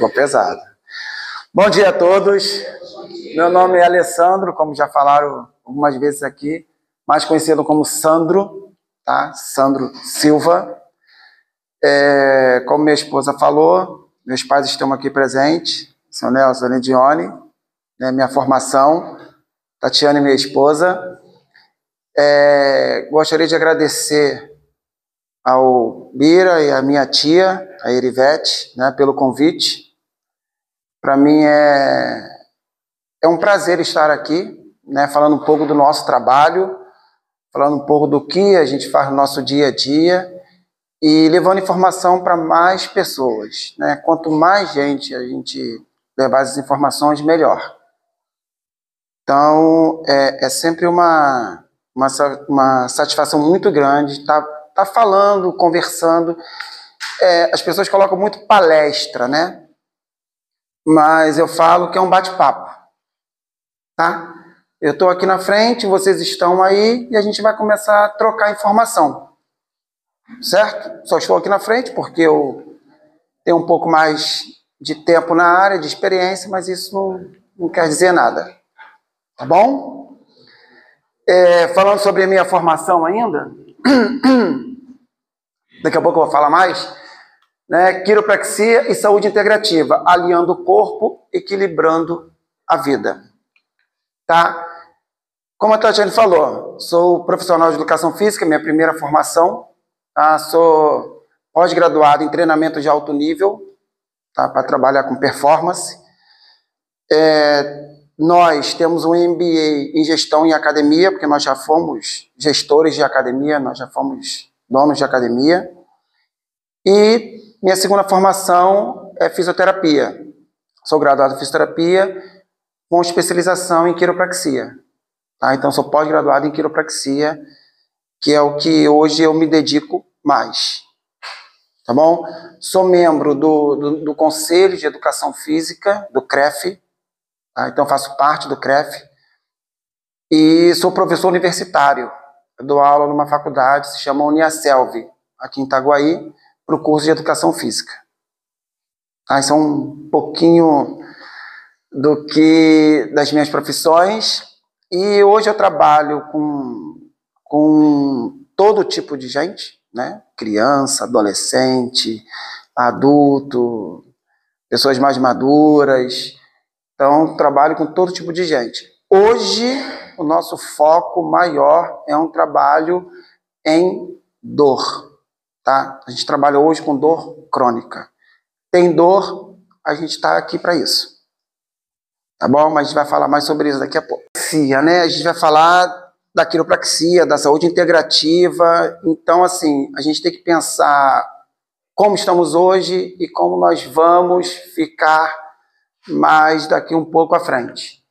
Pegou pesado. Bom dia a todos. Meu nome é Alessandro, como já falaram algumas vezes aqui, mais conhecido como Sandro, tá? Sandro Silva. Como minha esposa falou, meus pais estão aqui presentes, seu Nelson e Lidione, né? Minha formação, Tatiana, minha esposa. Gostaria de agradecer ao Bira e à minha tia, a Erivete, né, pelo convite. Para mim é um prazer estar aqui, né, falando um pouco do nosso trabalho, falando um pouco do que a gente faz no nosso dia a dia e levando informação para mais pessoas, né? Quanto mais gente a gente levar as informações, melhor. Então, é sempre uma satisfação muito grande estar falando, conversando. As pessoas colocam muito palestra, né? Mas eu falo que é um bate-papo, tá? Eu estou aqui na frente, vocês estão aí e a gente vai começar a trocar informação, certo? Só estou aqui na frente porque eu tenho um pouco mais de tempo na área, de experiência, mas isso não quer dizer nada, tá bom? Falando sobre a minha formação ainda, daqui a pouco eu vou falar mais, né? Quiropraxia e saúde integrativa, alinhando o corpo, equilibrando a vida, tá? Como a Tatiana falou, sou profissional de educação física, minha primeira formação, tá? Sou pós-graduado em treinamento de alto nível, tá? Para trabalhar com performance. Nós temos um MBA em gestão em academia, porque nós já fomos gestores de academia, nós já fomos donos de academia. E minha segunda formação é fisioterapia. Sou graduado em fisioterapia com especialização em quiropraxia. Tá? Então, sou pós-graduado em quiropraxia, que é o que hoje eu me dedico mais. Tá bom? Sou membro do Conselho de Educação Física, do CREF. Tá? Então, faço parte do CREF. E sou professor universitário. Eu dou aula numa faculdade, se chama Uniaselv, aqui em Itaguaí, para o curso de Educação Física. Tá? Isso é um pouquinho das minhas profissões. E hoje eu trabalho com todo tipo de gente, né? Criança, adolescente, adulto, pessoas mais maduras. Então, trabalho com todo tipo de gente. Hoje, o nosso foco maior é um trabalho em dor. Tá? A gente trabalha hoje com dor crônica. Tem dor, a gente está aqui para isso. Tá bom? Mas a gente vai falar mais sobre isso daqui a pouco. Né? A gente vai falar da quiropraxia, da saúde integrativa. Então, assim, a gente tem que pensar como estamos hoje e como nós vamos ficar mais daqui um pouco à frente.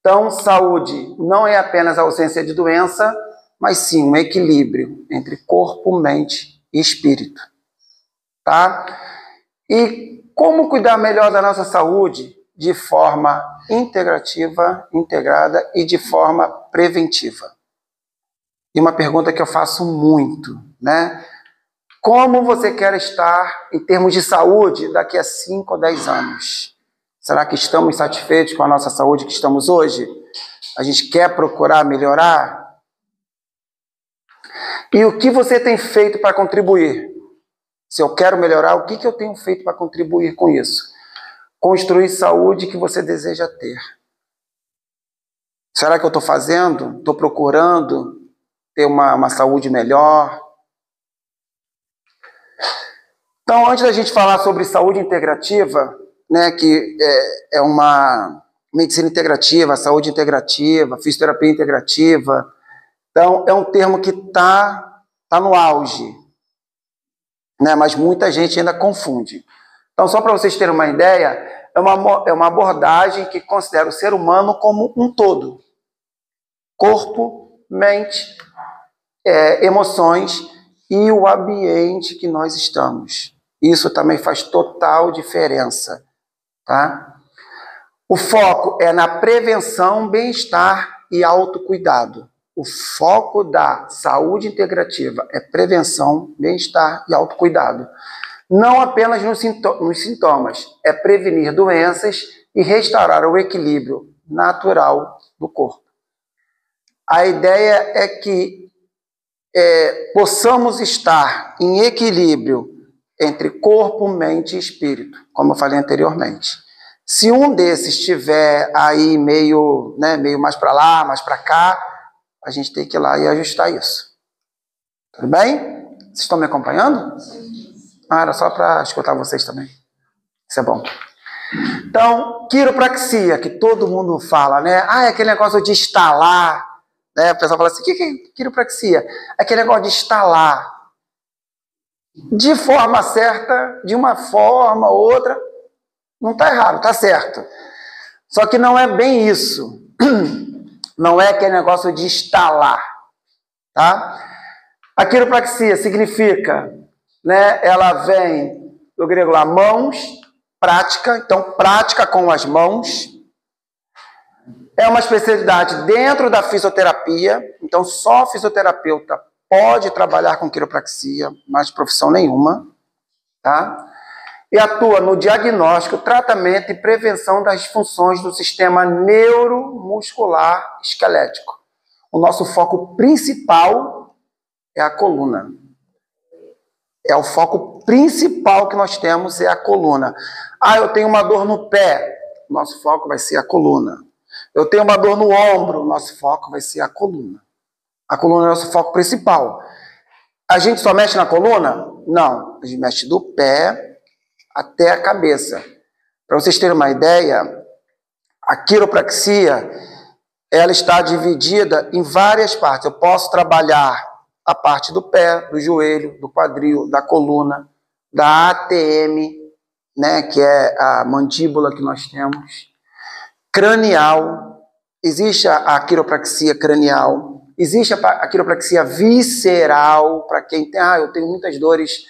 Então, saúde não é apenas a ausência de doença, mas sim um equilíbrio entre corpo, mente e espírito, tá? E como cuidar melhor da nossa saúde de forma integrativa, integrada e de forma preventiva? E uma pergunta que eu faço muito, né? Como você quer estar em termos de saúde daqui a 5 ou 10 anos? Será que estamos satisfeitos com a nossa saúde que estamos hoje? A gente quer procurar melhorar? E o que você tem feito para contribuir? Se eu quero melhorar, o que eu tenho feito para contribuir com isso? Construir saúde que você deseja ter. Será que eu estou fazendo? Estou procurando ter uma saúde melhor? Então, antes da gente falar sobre saúde integrativa, né, que é uma medicina integrativa, saúde integrativa, fisioterapia integrativa, então é um termo que tá no auge, né, mas muita gente ainda confunde. Então, só para vocês terem uma ideia, é uma abordagem que considera o ser humano como um todo. Corpo, mente, emoções e o ambiente que nós estamos. Isso também faz total diferença, tá? O foco é na prevenção, bem-estar e autocuidado. O foco da saúde integrativa é prevenção, bem-estar e autocuidado. não apenas nos sintomas, é prevenir doenças e restaurar o equilíbrio natural do corpo. A ideia é que possamos estar em equilíbrio entre corpo, mente e espírito, como eu falei anteriormente. Se um desses estiver aí meio mais para lá, mais para cá, a gente tem que ir lá e ajustar isso. Tudo bem? Vocês estão me acompanhando? Era só para escutar vocês também. Isso é bom. Então, quiropraxia, que todo mundo fala, né? É aquele negócio de estalar, né? O pessoal fala assim, o que é quiropraxia? É aquele negócio de estalar. De forma certa, de uma forma ou outra, não está errado, está certo. Só que não é bem isso. Não é aquele negócio de estalar, tá? A quiropraxia significa, né? Ela vem do grego lá, mãos, prática, então prática com as mãos. É uma especialidade dentro da fisioterapia, então só fisioterapeuta pode trabalhar com quiropraxia, mas profissão nenhuma, tá? E atua no diagnóstico, tratamento e prevenção das disfunções do sistema neuromuscular esquelético. O nosso foco principal é a coluna. É o foco principal que nós temos, é a coluna. Eu tenho uma dor no pé, nosso foco vai ser a coluna. Eu tenho uma dor no ombro, nosso foco vai ser a coluna. A coluna é o nosso foco principal. A gente só mexe na coluna? Não, a gente mexe do pé até a cabeça. Para vocês terem uma ideia, a quiropraxia, ela está dividida em várias partes. Eu posso trabalhar a parte do pé, do joelho, do quadril, da coluna, da ATM, né, que é a mandíbula que nós temos, cranial, existe a quiropraxia cranial, existe a quiropraxia visceral, para quem tem, eu tenho muitas dores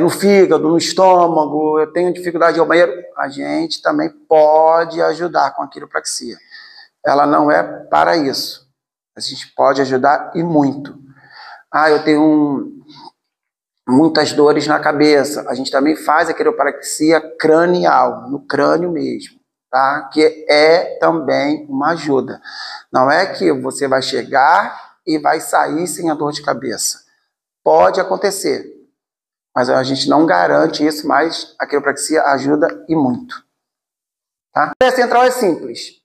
no fígado, no estômago, eu tenho dificuldade de ir ao banheiro, a gente também pode ajudar com a quiropraxia. Ela não é para isso, a gente pode ajudar e muito. Eu tenho muitas dores na cabeça, a gente também faz a quiropraxia cranial, no crânio mesmo, tá? Que é também uma ajuda. Não é que você vai chegar e vai sair sem a dor de cabeça. Pode acontecer, mas a gente não garante isso, mas a quiropraxia ajuda e muito. Tá? A ideia central é simples.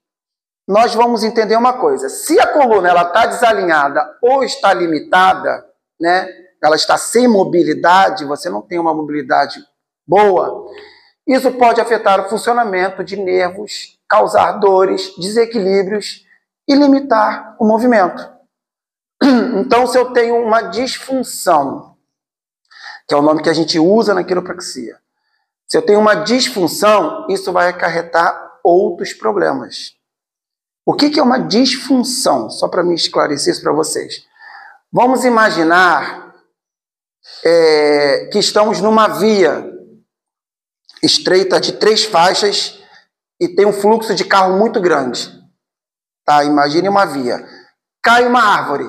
Nós vamos entender uma coisa. Se a coluna está desalinhada ou está limitada, né, ela está sem mobilidade, você não tem uma mobilidade boa, isso pode afetar o funcionamento de nervos, causar dores, desequilíbrios e limitar o movimento. Então, se eu tenho uma disfunção, que é o nome que a gente usa na quiropraxia, se eu tenho uma disfunção, isso vai acarretar outros problemas. O que é uma disfunção? Só para me esclarecer isso para vocês. Vamos imaginar que estamos numa via estreita de 3 faixas e tem um fluxo de carro muito grande. Tá? Imagine uma via. Cai uma árvore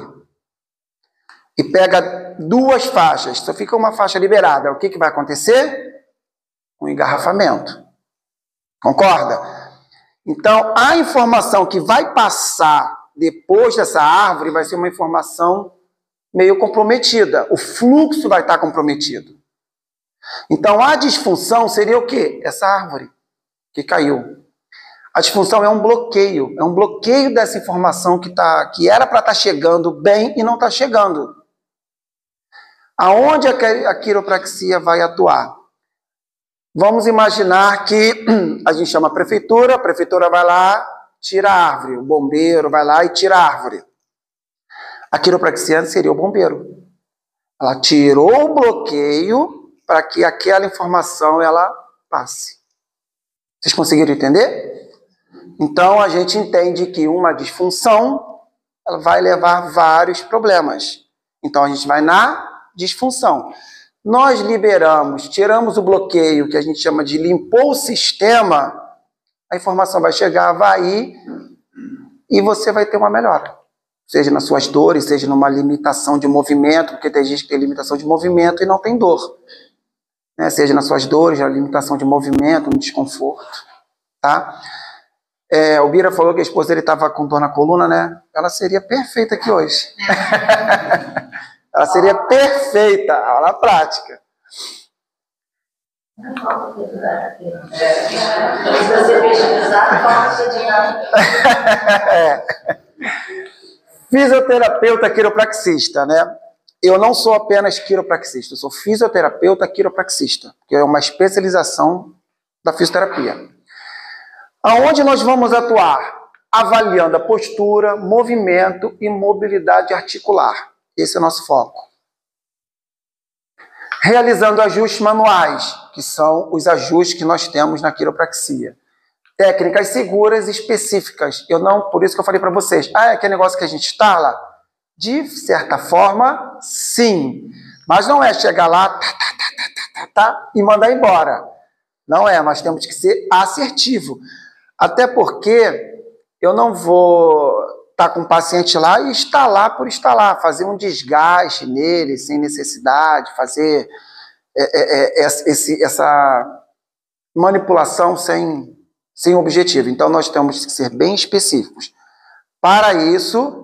e pega 2 faixas, só fica uma faixa liberada. O que vai acontecer? Um engarrafamento. Concorda? Então, a informação que vai passar depois dessa árvore vai ser uma informação meio comprometida. O fluxo vai estar comprometido. Então, a disfunção seria o quê? Essa árvore que caiu. A disfunção é um bloqueio dessa informação que era para estar chegando bem e não está chegando. Aonde a quiropraxia vai atuar? Vamos imaginar que a gente chama a prefeitura vai lá, tira a árvore, o bombeiro vai lá e tira a árvore. A quiropraxia seria o bombeiro. Ela tirou o bloqueio para que aquela informação ela passe. Vocês conseguiram entender? Então a gente entende que uma disfunção ela vai levar vários problemas. Então a gente vai na disfunção. Nós liberamos, tiramos o bloqueio, que a gente chama de limpou o sistema, a informação vai chegar, vai ir, e você vai ter uma melhora. Seja nas suas dores, seja numa limitação de movimento, porque tem gente que tem limitação de movimento e não tem dor. né? Seja nas suas dores, na limitação de movimento, no desconforto, tá? O Bira falou que a esposa dele estava com dor na coluna, né? Ela seria perfeita aqui hoje. Ela seria perfeita, aula prática. Fisioterapeuta quiropraxista, né? Eu não sou apenas quiropraxista, eu sou fisioterapeuta quiropraxista, que é uma especialização da fisioterapia. Aonde nós vamos atuar? Avaliando a postura, movimento e mobilidade articular. Esse é o nosso foco. Realizando ajustes manuais, que são os ajustes que nós temos na quiropraxia. Técnicas seguras e específicas. Por isso que eu falei para vocês, é aquele negócio que a gente instala? De certa forma, sim. Mas não é chegar lá e mandar embora. Não é, mas temos que ser assertivo. Até porque eu não vou estar com o paciente lá e instalar por instalar, fazer um desgaste nele sem necessidade, fazer essa manipulação sem objetivo. Então, nós temos que ser bem específicos. Para isso,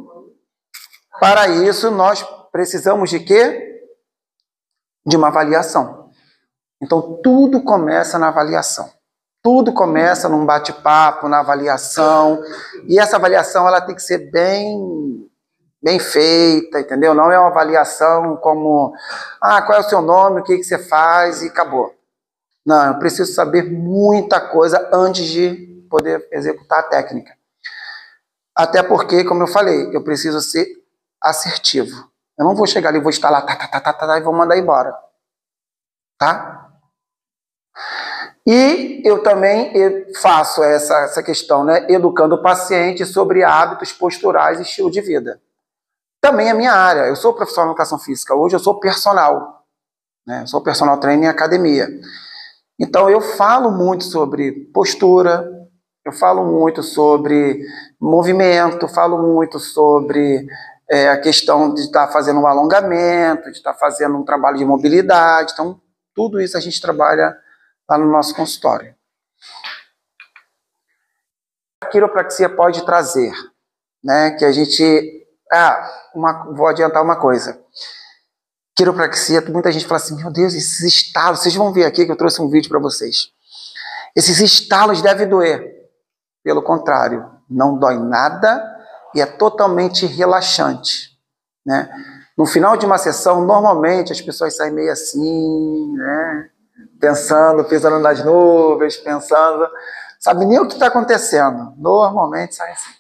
nós precisamos de quê? De uma avaliação. Então, tudo começa na avaliação. Tudo começa num bate-papo, na avaliação. E essa avaliação ela tem que ser bem feita, entendeu? Não é uma avaliação como, qual é o seu nome, o que você faz e acabou. Não, eu preciso saber muita coisa antes de poder executar a técnica. Até porque, como eu falei, eu preciso ser assertivo. Eu não vou chegar ali, vou instalar, e vou mandar embora. Tá? E eu também faço essa questão, né? Educando o paciente sobre hábitos posturais e estilo de vida. Também é minha área. Eu sou profissional de educação física. Hoje eu sou personal. Né? Eu sou personal trainer em academia. Então, eu falo muito sobre postura, eu falo muito sobre movimento, falo muito sobre a questão de estar fazendo um alongamento, de estar fazendo um trabalho de mobilidade. Então, tudo isso a gente trabalha lá no nosso consultório. A quiropraxia pode trazer, né, que a gente... vou adiantar uma coisa. Quiropraxia, muita gente fala assim, meu Deus, esses estalos, vocês vão ver aqui que eu trouxe um vídeo para vocês. Esses estalos devem doer. Pelo contrário, não dói nada e é totalmente relaxante, né? No final de uma sessão, normalmente as pessoas saem meio assim, né? Pensando, pisando nas nuvens, pensando, sabe nem o que está acontecendo. Normalmente sai assim.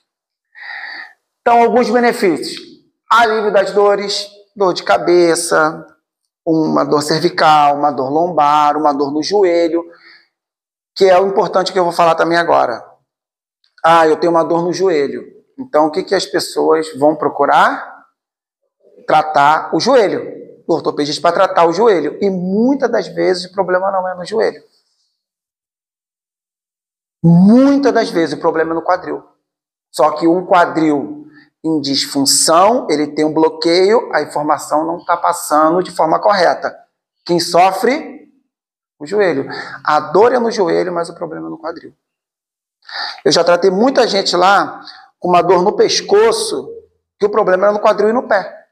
Então, alguns benefícios. Alívio das dores, dor de cabeça, uma dor cervical, uma dor lombar, uma dor no joelho, que é o importante que eu vou falar também agora. Eu tenho uma dor no joelho. Então, o que as pessoas vão procurar? Tratar o joelho. O ortopedista para tratar o joelho. E muitas das vezes o problema não é no joelho. Muitas das vezes o problema é no quadril. Só que um quadril em disfunção, ele tem um bloqueio, a informação não está passando de forma correta. Quem sofre? O joelho. A dor é no joelho, mas o problema é no quadril. Eu já tratei muita gente lá com uma dor no pescoço, que o problema era no quadril e no pé.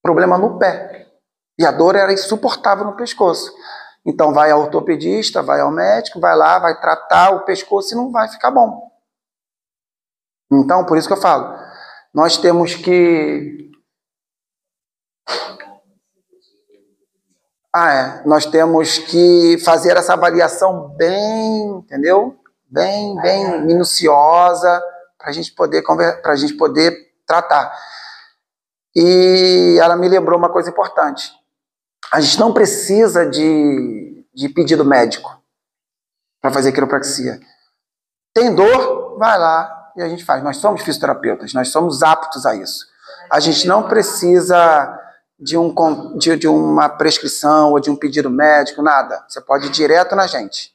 Problema no pé. E a dor era insuportável no pescoço. Então vai ao ortopedista, vai ao médico, vai lá, vai tratar o pescoço e não vai ficar bom. Então, por isso que eu falo, nós temos que... nós temos que fazer essa avaliação bem, entendeu? Bem minuciosa, para a gente poder tratar. E ela me lembrou uma coisa importante. A gente não precisa de pedido médico para fazer quiropraxia. Tem dor? Vai lá e a gente faz. Nós somos fisioterapeutas, nós somos aptos a isso. A gente não precisa de uma prescrição ou de um pedido médico, nada. Você pode ir direto na gente.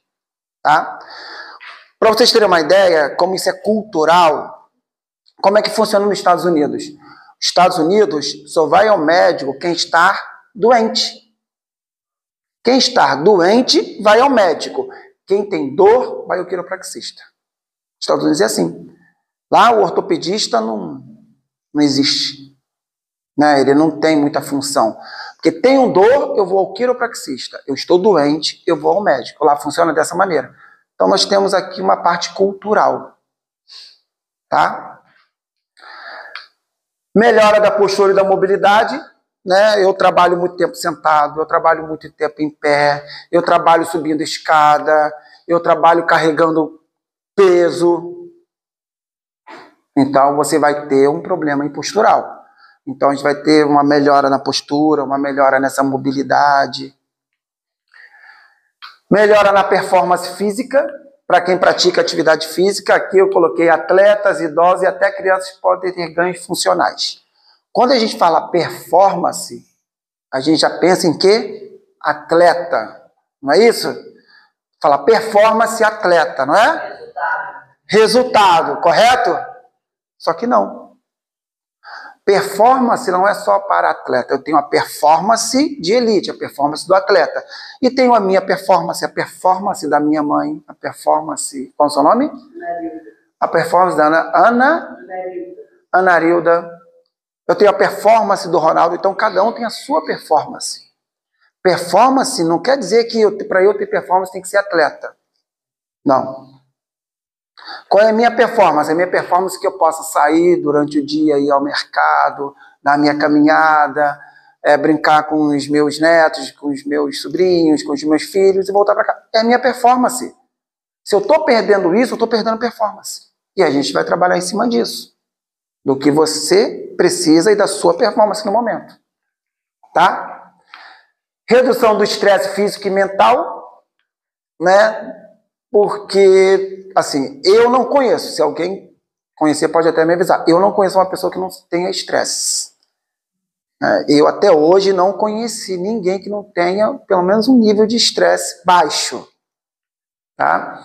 Tá? Para vocês terem uma ideia, como isso é cultural, como é que funciona nos Estados Unidos? Nos Estados Unidos, só vai ao médico quem está doente. Quem está doente vai ao médico. Quem tem dor vai ao quiropraxista. Nos Estados Unidos é assim. Lá o ortopedista não existe. Né? Ele não tem muita função. Porque tenho dor, eu vou ao quiropraxista. Eu estou doente, eu vou ao médico. Lá funciona dessa maneira. Então nós temos aqui uma parte cultural. Tá? Melhora da postura e da mobilidade. Né? Eu trabalho muito tempo sentado, eu trabalho muito tempo em pé, eu trabalho subindo escada, eu trabalho carregando peso. Então você vai ter um problema em postural. Então a gente vai ter uma melhora na postura, uma melhora nessa mobilidade. Melhora na performance física, para quem pratica atividade física. Aqui eu coloquei atletas, idosos e até crianças podem ter ganhos funcionais. Quando a gente fala performance, a gente já pensa em quê? Atleta, não é isso? Fala performance atleta, não é? Resultado, correto? Só que não. Performance não é só para atleta. Eu tenho a performance de elite, a performance do atleta. E tenho a minha performance, a performance da minha mãe, a performance... Qual é o seu nome? Anarilda. A performance da Anarilda. Eu tenho a performance do Ronaldo. Então, cada um tem a sua performance. Performance não quer dizer que para eu ter performance tem que ser atleta. Não. Qual é a minha performance? A minha performance é que eu possa sair durante o dia, ir ao mercado, dar minha caminhada, brincar com os meus netos, com os meus sobrinhos, com os meus filhos e voltar para cá. É a minha performance. Se eu estou perdendo isso, eu estou perdendo performance. E a gente vai trabalhar em cima disso. Do que você precisa e da sua performance no momento. Tá? Redução do estresse físico e mental, né? Porque, assim, eu não conheço. Se alguém conhecer, pode até me avisar. Eu não conheço uma pessoa que não tenha estresse. Eu até hoje não conheci ninguém que não tenha pelo menos um nível de estresse baixo. Tá?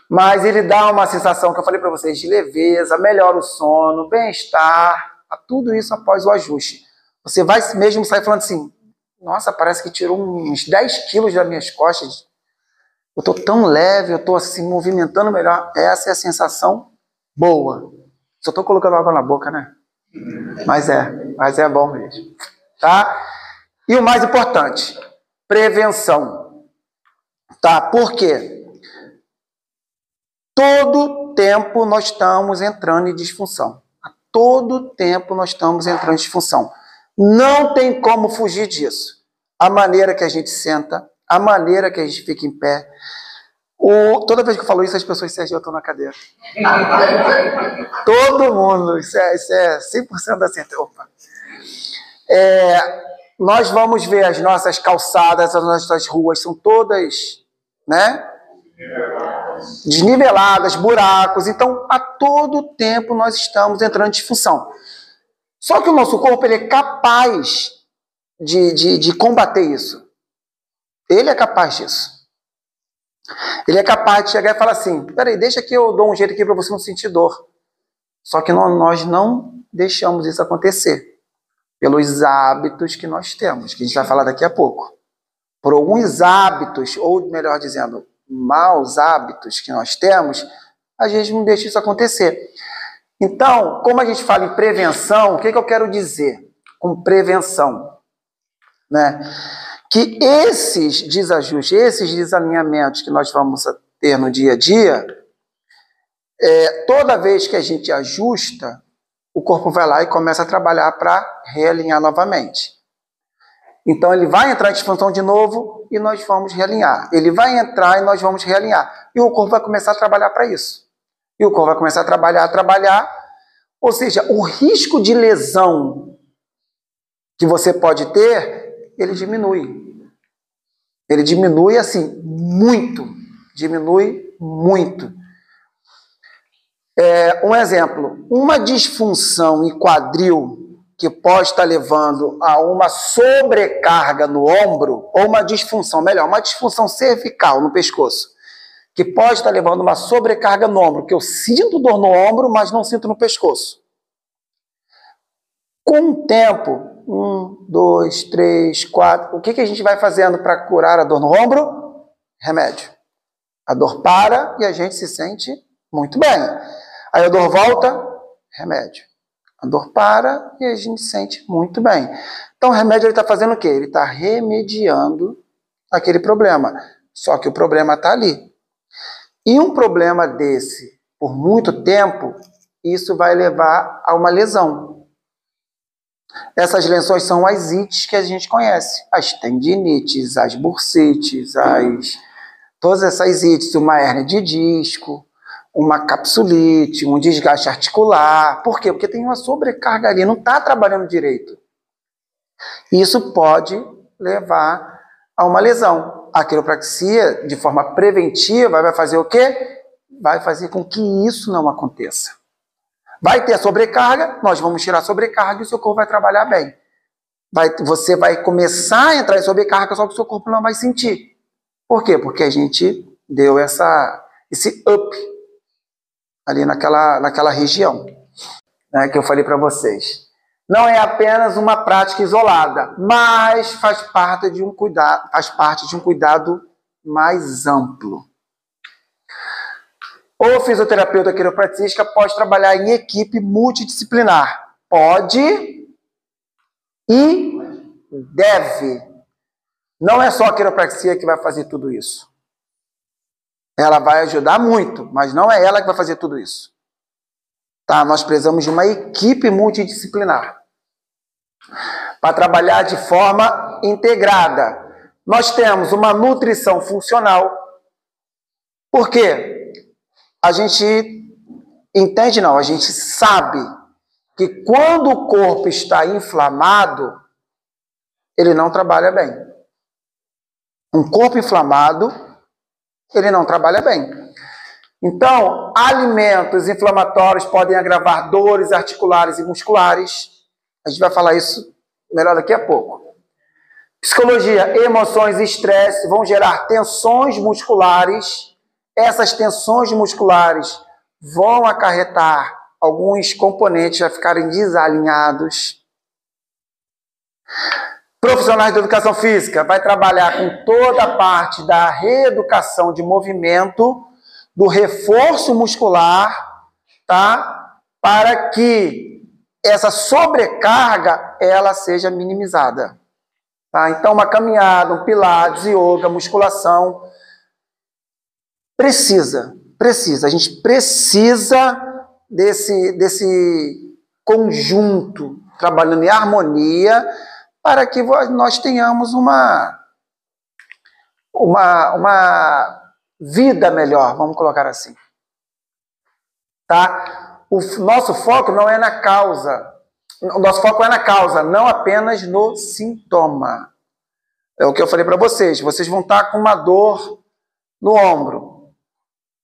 Mas ele dá uma sensação, que eu falei para vocês, de leveza, melhora o sono, bem-estar, tudo isso após o ajuste. Você vai mesmo sair falando assim, nossa, parece que tirou uns 10 quilos das minhas costas. Eu estou tão leve, eu estou assim, movimentando melhor. Essa é a sensação boa. Só estou colocando água na boca, né? Mas é bom mesmo. Tá? E o mais importante, prevenção. Tá? Por quê? Todo tempo nós estamos entrando em disfunção. A todo tempo nós estamos entrando em disfunção. Não tem como fugir disso. A maneira que a gente senta, a maneira que a gente fica em pé. Toda vez que eu falo isso, as pessoas se ajeitam na cadeira. Todo mundo, isso é 100% da certeza. Opa. Nós vamos ver as nossas calçadas, as nossas ruas, são todas, né? Desniveladas, buracos. Então, a todo tempo nós estamos entrando em disfunção. Só que o nosso corpo ele é capaz de combater isso. Ele é capaz disso. Ele é capaz de chegar e falar assim, peraí, deixa que eu dou um jeito aqui para você não sentir dor. Só que nós não deixamos isso acontecer. Pelos hábitos que nós temos, que a gente vai falar daqui a pouco. Por alguns hábitos, ou melhor dizendo, maus hábitos que nós temos, a gente não deixa isso acontecer. Então, como a gente fala em prevenção, o que eu quero dizer com prevenção? Né? Que esses desajustes, esses desalinhamentos que nós vamos ter no dia a dia, toda vez que a gente ajusta, o corpo vai lá e começa a trabalhar para realinhar novamente. Então ele vai entrar em disfunção de novo e nós vamos realinhar. Ele vai entrar e nós vamos realinhar. E o corpo vai começar a trabalhar para isso. E o corpo vai começar a trabalhar. Ou seja, o risco de lesão que você pode ter, ele diminui. Ele diminui assim, muito. Diminui muito. Um exemplo, uma disfunção em quadril que pode estar levando a uma sobrecarga no ombro, ou uma disfunção, melhor, uma disfunção cervical no pescoço, que pode estar levando uma sobrecarga no ombro, que eu sinto dor no ombro, mas não sinto no pescoço. Com o tempo, 1, 2, 3, 4. O que a gente vai fazendo para curar a dor no ombro? Remédio. A dor para e a gente se sente muito bem. Aí a dor volta, remédio. A dor para e a gente se sente muito bem. Então o remédio está fazendo o quê? Ele está remediando aquele problema. Só que o problema está ali. E um problema desse, por muito tempo, isso vai levar a uma lesão. Essas lesões são as ites que a gente conhece. As tendinites, as bursites, todas essas ites, uma hérnia de disco, uma capsulite, um desgaste articular. Por quê? Porque tem uma sobrecarga ali, não está trabalhando direito. Isso pode levar a uma lesão. A quiropraxia, de forma preventiva, vai fazer o quê? Vai fazer com que isso não aconteça. Vai ter a sobrecarga, nós vamos tirar a sobrecarga e o seu corpo vai trabalhar bem. Você vai começar a entrar em sobrecarga, só que o seu corpo não vai sentir. Por quê? Porque a gente deu esse up ali naquela região, né, que eu falei para vocês. Não é apenas uma prática isolada, mas faz parte de um cuidado mais amplo. O fisioterapeuta quiropraxista pode trabalhar em equipe multidisciplinar. Pode e deve. Não é só a quiropraxia que vai fazer tudo isso. Ela vai ajudar muito, mas não é ela que vai fazer tudo isso. Tá? Nós precisamos de uma equipe multidisciplinar para trabalhar de forma integrada. Nós temos uma nutrição funcional. Por quê? A gente entende, não, a gente sabe que quando o corpo está inflamado, ele não trabalha bem. Um corpo inflamado, ele não trabalha bem. Então, alimentos inflamatórios podem agravar dores articulares e musculares. A gente vai falar isso melhor daqui a pouco. Psicologia, emoções e estresse vão gerar tensões musculares. Essas tensões musculares vão acarretar alguns componentes a ficarem desalinhados. Profissionais de educação física vai trabalhar com toda a parte da reeducação de movimento, do reforço muscular, tá? Para que essa sobrecarga ela seja minimizada. Tá? Então, uma caminhada, um pilates, yoga, musculação, precisa. A gente precisa desse conjunto trabalhando em harmonia para que nós tenhamos uma vida melhor, vamos colocar assim. Tá? O nosso foco não é na causa. O nosso foco é na causa, não apenas no sintoma. É o que eu falei para vocês. Vocês vão estar com uma dor no ombro.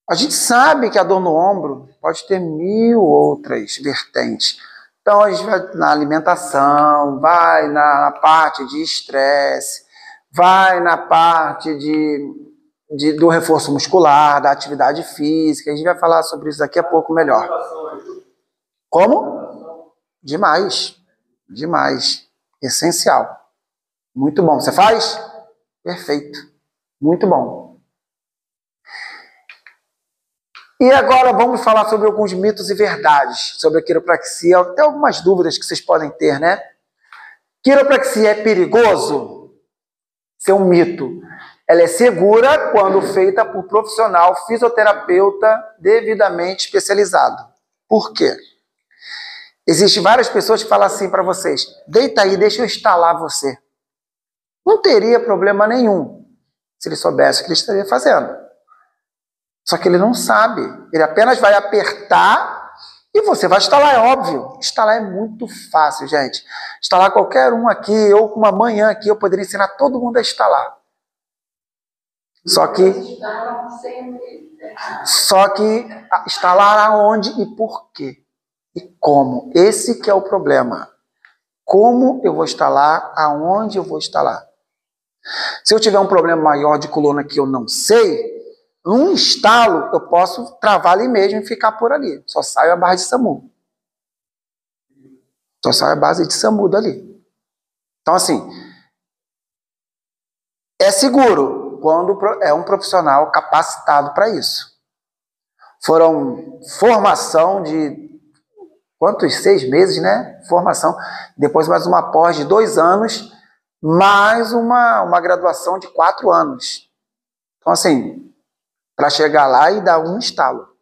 A gente sabe que a dor no ombro pode ter 1000 outras vertentes. Então, a gente vai na alimentação, vai na parte de estresse, vai na parte do reforço muscular, da atividade física. A gente vai falar sobre isso daqui a pouco melhor. Como? Demais. Demais. Essencial. Muito bom. Você faz? Perfeito. Muito bom. E agora vamos falar sobre alguns mitos e verdades sobre a quiropraxia. Até algumas dúvidas que vocês podem ter, né? Quiropraxia é perigoso? Isso é um mito. Ela é segura quando feita por profissional fisioterapeuta devidamente especializado. Por quê? Existem várias pessoas que falam assim para vocês: deita aí, deixa eu instalar você. Não teria problema nenhum se ele soubesse o que ele estaria fazendo. Só que ele não sabe. Ele apenas vai apertar e você vai instalar, é óbvio. Instalar é muito fácil, gente. Instalar qualquer um aqui, ou com uma manhã aqui, eu poderia ensinar todo mundo a instalar. Só que instalar aonde e por quê? E como? Esse que é o problema. Como eu vou instalar, aonde eu vou instalar? Se eu tiver um problema maior de coluna que eu não sei, num instalo eu posso travar ali mesmo e ficar por ali. Só saio a base de SAMU. Só saio a base de SAMU dali. Então, assim, é seguro quando é um profissional capacitado para isso. Foram formação de quantos? 6 meses, né? Formação. Depois mais uma pós de 2 anos, mais uma graduação de 4 anos. Então, assim, para chegar lá e dar um estalo.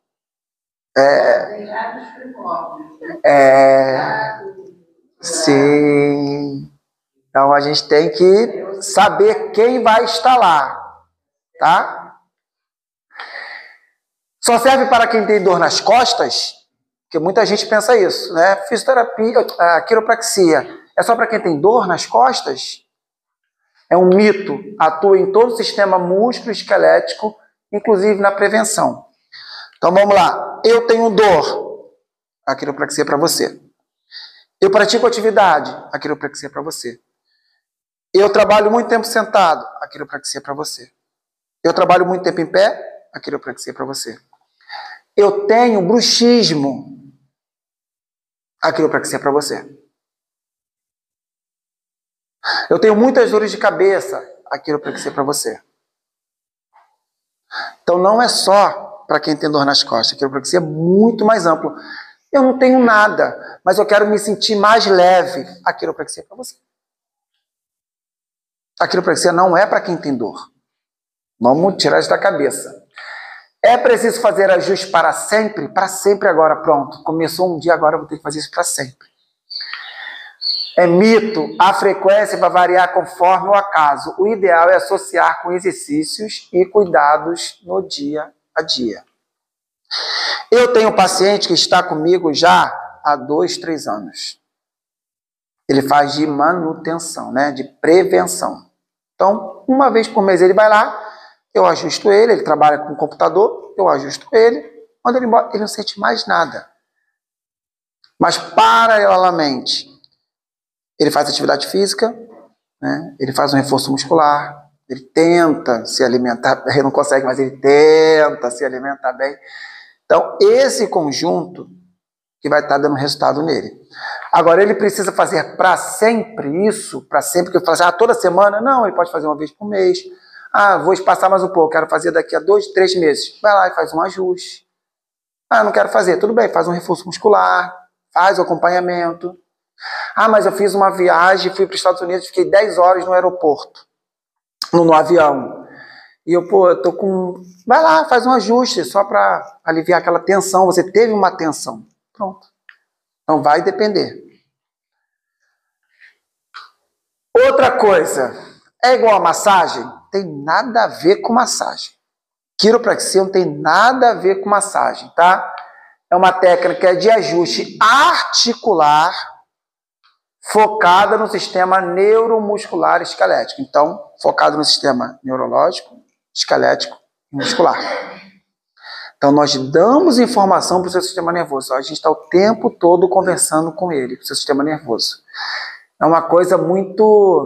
Sim. Então, a gente tem que saber quem vai estar lá, tá? Só serve para quem tem dor nas costas, porque muita gente pensa isso, né? Fisioterapia, a quiropraxia, é só para quem tem dor nas costas? É um mito, atua em todo o sistema músculo-esquelético, inclusive na prevenção. Então vamos lá, eu tenho dor, a quiropraxia é para você. Eu pratico atividade, a quiropraxia é para você. Eu trabalho muito tempo sentado, a quiropraxia é para você. Eu trabalho muito tempo em pé, a quiropraxia é para você. Eu tenho bruxismo, a quiropraxia é para você. Eu tenho muitas dores de cabeça, a quiropraxia é para você. Então não é só para quem tem dor nas costas, a quiropraxia é muito mais amplo. Eu não tenho nada, mas eu quero me sentir mais leve, a quiropraxia é para você. A quiropraxia não é para quem tem dor. Vamos tirar isso da cabeça. É preciso fazer ajustes para sempre? Para sempre agora, pronto. Começou um dia, agora eu vou ter que fazer isso para sempre. É mito, a frequência vai variar conforme o acaso. O ideal é associar com exercícios e cuidados no dia a dia. Eu tenho um paciente que está comigo já há 2, 3 anos. Ele faz de manutenção, né? De prevenção. Então, uma vez por mês ele vai lá, eu ajusto ele trabalha com o computador, eu ajusto ele, quando ele embora, ele não sente mais nada. Mas, paralelamente, ele faz atividade física, né? Ele faz um reforço muscular, ele tenta se alimentar, ele não consegue, mas ele tenta se alimentar bem. Então, esse conjunto que vai estar dando resultado nele. Agora, ele precisa fazer para sempre isso, para sempre, que eu falo assim, toda semana? Não, ele pode fazer uma vez por mês. Vou espaçar mais um pouco, quero fazer daqui a 2, 3 meses. Vai lá e faz um ajuste. Não quero fazer. Tudo bem, faz um reforço muscular, faz o acompanhamento. Mas eu fiz uma viagem, fui para os Estados Unidos, fiquei 10 horas no aeroporto, no avião. E eu tô com... Vai lá, faz um ajuste, só para aliviar aquela tensão. Você teve uma tensão. Pronto. Então vai depender. Outra coisa, é igual a massagem? Tem nada a ver com massagem. Quiropraxia não tem nada a ver com massagem, tá? É uma técnica de ajuste articular focada no sistema neuromuscular esquelético. Então, focado no sistema neurológico, esquelético e muscular. Então, nós damos informação para o seu sistema nervoso. A gente está o tempo todo conversando com ele, com o seu sistema nervoso. É uma coisa muito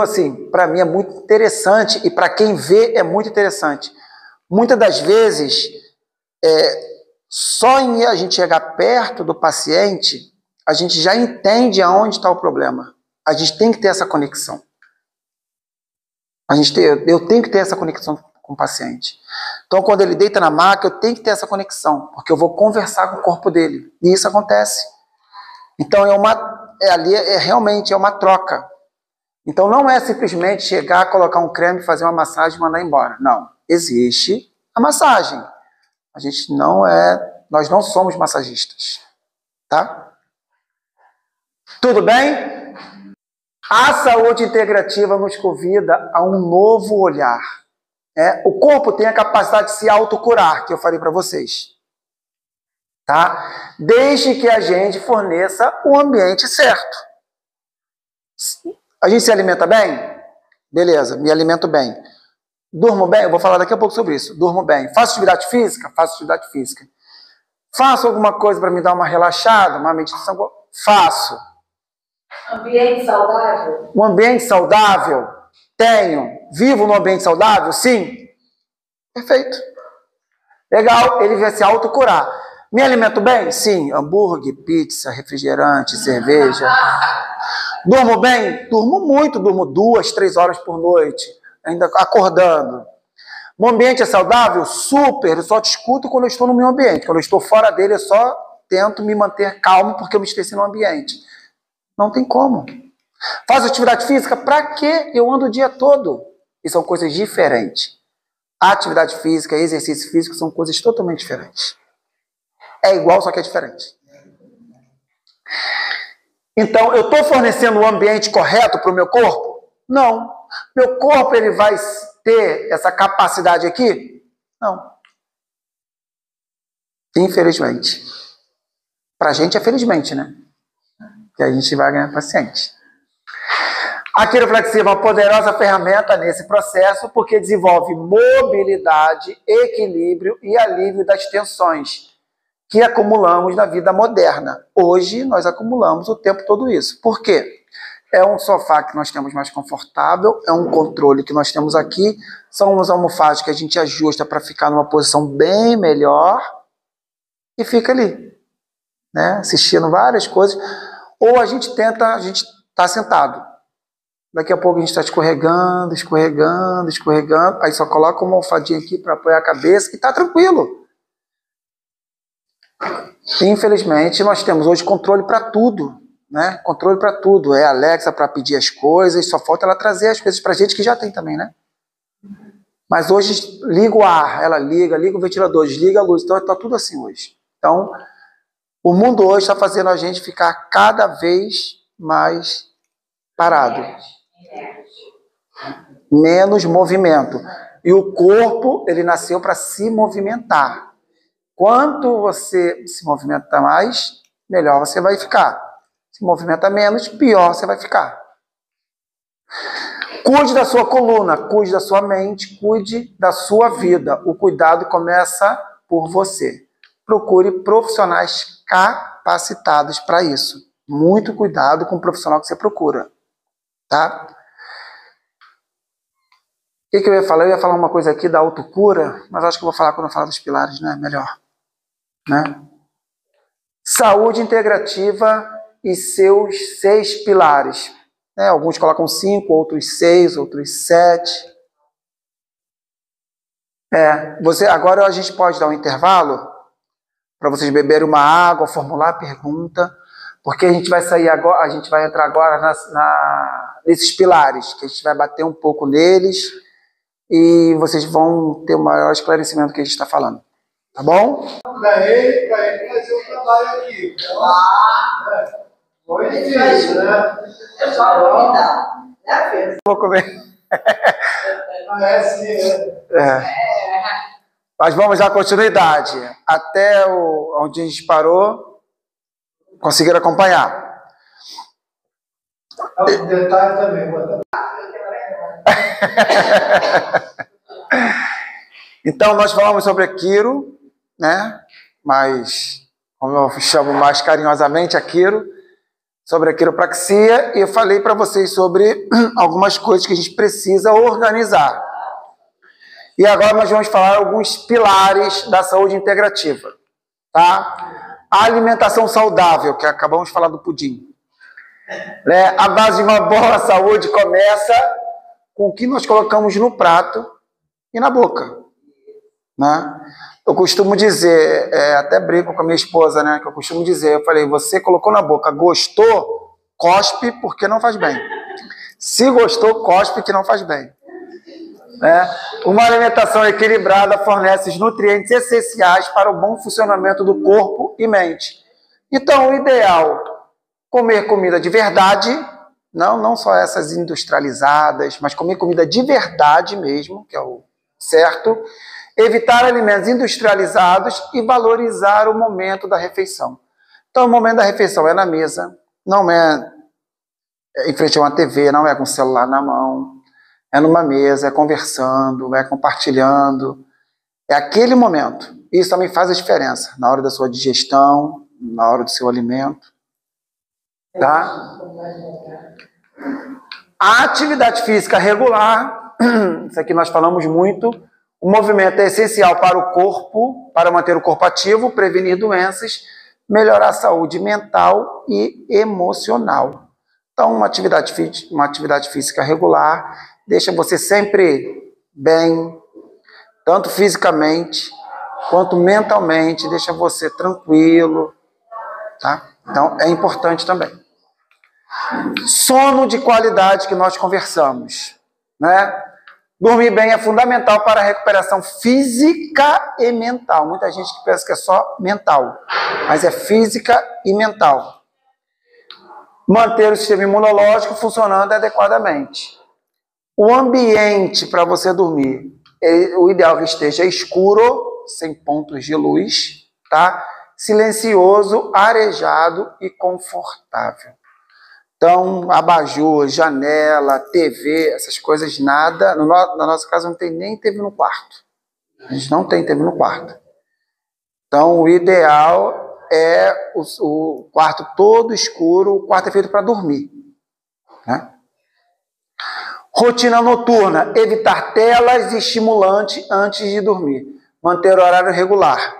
assim, para mim é muito interessante e para quem vê é muito interessante. Muitas das vezes, só em a gente chegar perto do paciente, a gente já entende aonde está o problema. A gente tem que ter essa conexão. Eu tenho que ter essa conexão com o paciente. Então, quando ele deita na maca, eu tenho que ter essa conexão, porque eu vou conversar com o corpo dele. E isso acontece. Então, realmente é uma troca. Então, não é simplesmente chegar, colocar um creme, fazer uma massagem e mandar embora. Não. Existe a massagem. Nós não somos massagistas. Tá? Tudo bem? A saúde integrativa nos convida a um novo olhar. O corpo tem a capacidade de se autocurar, que eu falei para vocês. Tá? Desde que a gente forneça o ambiente certo. A gente se alimenta bem? Beleza, me alimento bem. Durmo bem? Eu vou falar daqui a pouco sobre isso. Durmo bem. Faço atividade física? Faço atividade física. Faço alguma coisa para me dar uma relaxada, uma meditação? Faço. Ambiente saudável? Um ambiente saudável? Tenho. Vivo num ambiente saudável? Sim. Perfeito. Legal, ele vai se autocurar. Me alimento bem? Sim. Hambúrguer, pizza, refrigerante, cerveja. Durmo bem? Durmo muito, durmo 2, 3 horas por noite, ainda acordando. O ambiente é saudável? Super, eu só te escuto quando eu estou no meu ambiente. Quando eu estou fora dele, eu só tento me manter calmo porque eu me esqueci no ambiente. Não tem como. Faz atividade física? Para quê? Eu ando o dia todo. E são coisas diferentes. Atividade física e exercício físico são coisas totalmente diferentes. É igual, só que é diferente. Então, eu estou fornecendo o ambiente correto para o meu corpo? Não. Meu corpo ele vai ter essa capacidade aqui? Não. Infelizmente. Para a gente é felizmente, né? Que a gente vai ganhar paciente. A quiroflexia é uma poderosa ferramenta nesse processo porque desenvolve mobilidade, equilíbrio e alívio das tensões que acumulamos na vida moderna. Hoje, nós acumulamos o tempo todo isso. Por quê? É um sofá que nós temos mais confortável, é um controle que nós temos aqui, são umas almofadas que a gente ajusta para ficar numa posição bem melhor e fica ali, né? Assistindo várias coisas. Ou a gente está sentado. Daqui a pouco a gente está escorregando, aí só coloca uma almofadinha aqui para apoiar a cabeça e está tranquilo. Infelizmente, nós temos hoje controle para tudo, né? Controle para tudo. É a Alexa para pedir as coisas, só falta ela trazer as coisas para a gente, que já tem também, né? Mas hoje liga o ar, ela liga o ventilador, desliga a luz, então está tudo assim hoje. Então, o mundo hoje está fazendo a gente ficar cada vez mais parado. Menos movimento. E o corpo, ele nasceu para se movimentar. Quanto você se movimenta mais, melhor você vai ficar. Se movimenta menos, pior você vai ficar. Cuide da sua coluna, cuide da sua mente, cuide da sua vida. O cuidado começa por você. Procure profissionais capacitados para isso. Muito cuidado com o profissional que você procura. Tá? O que eu ia falar? Eu ia falar uma coisa aqui da autocura, mas acho que eu vou falar quando eu falar dos pilares, né? Melhor. Né? Saúde integrativa e seus 6 pilares. Né? Alguns colocam 5, outros 6, outros 7. Agora a gente pode dar um intervalo para vocês beberem uma água, formular a pergunta, porque a gente vai sair agora, a gente vai entrar agora nesses pilares, que a gente vai bater um pouco neles e vocês vão ter o maior esclarecimento do que a gente está falando. Tá bom? Para ele fazer o trabalho aqui. Foi difícil, né? É só convidar. Né, Vou comer. Sim, Mas vamos dar continuidade. Até onde a gente parou, conseguiram acompanhar. Um detalhe também, mano. Então, nós falamos sobre Aquiro, né? Mas, como eu chamo mais carinhosamente, Aquiro, sobre a quiropraxia, e eu falei para vocês sobre algumas coisas que a gente precisa organizar. E agora nós vamos falar alguns pilares da saúde integrativa, tá? A alimentação saudável, que acabamos de falar do pudim. Né? A base de uma boa saúde começa com o que nós colocamos no prato e na boca. Né? Eu costumo dizer, até brinco com a minha esposa, né? Que eu costumo dizer, eu falei, você colocou na boca, gostou, cospe porque não faz bem. Se gostou, cospe que não faz bem. Né? Uma alimentação equilibrada fornece os nutrientes essenciais para o bom funcionamento do corpo e mente. Então, o ideal, comer comida de verdade, não só essas industrializadas, mas comer comida de verdade mesmo, que é o certo, evitar alimentos industrializados e valorizar o momento da refeição. Então, o momento da refeição é na mesa, não é em frente a uma TV, não é com o celular na mão, é numa mesa, é conversando, é compartilhando, é aquele momento. Isso também faz a diferença na hora da sua digestão, na hora do seu alimento. Tá? A atividade física regular, isso aqui nós falamos muito. O movimento é essencial para o corpo, para manter o corpo ativo, prevenir doenças, melhorar a saúde mental e emocional. Então, uma atividade física regular deixa você sempre bem, tanto fisicamente quanto mentalmente, deixa você tranquilo, tá? Então, é importante também. Sono de qualidade que nós conversamos, né? Dormir bem é fundamental para a recuperação física e mental. Muita gente que pensa que é só mental, mas é física e mental. Manter o sistema imunológico funcionando adequadamente. O ambiente para você dormir, o ideal é que esteja escuro, sem pontos de luz, tá? Silencioso, arejado e confortável. Então, abajur, janela, TV, essas coisas, nada. Na nossa casa não tem nem TV no quarto. A gente não tem TV no quarto. Então, o ideal é o quarto todo escuro. O quarto é feito para dormir, né? Rotina noturna. Evitar telas e estimulante antes de dormir. Manter o horário regular.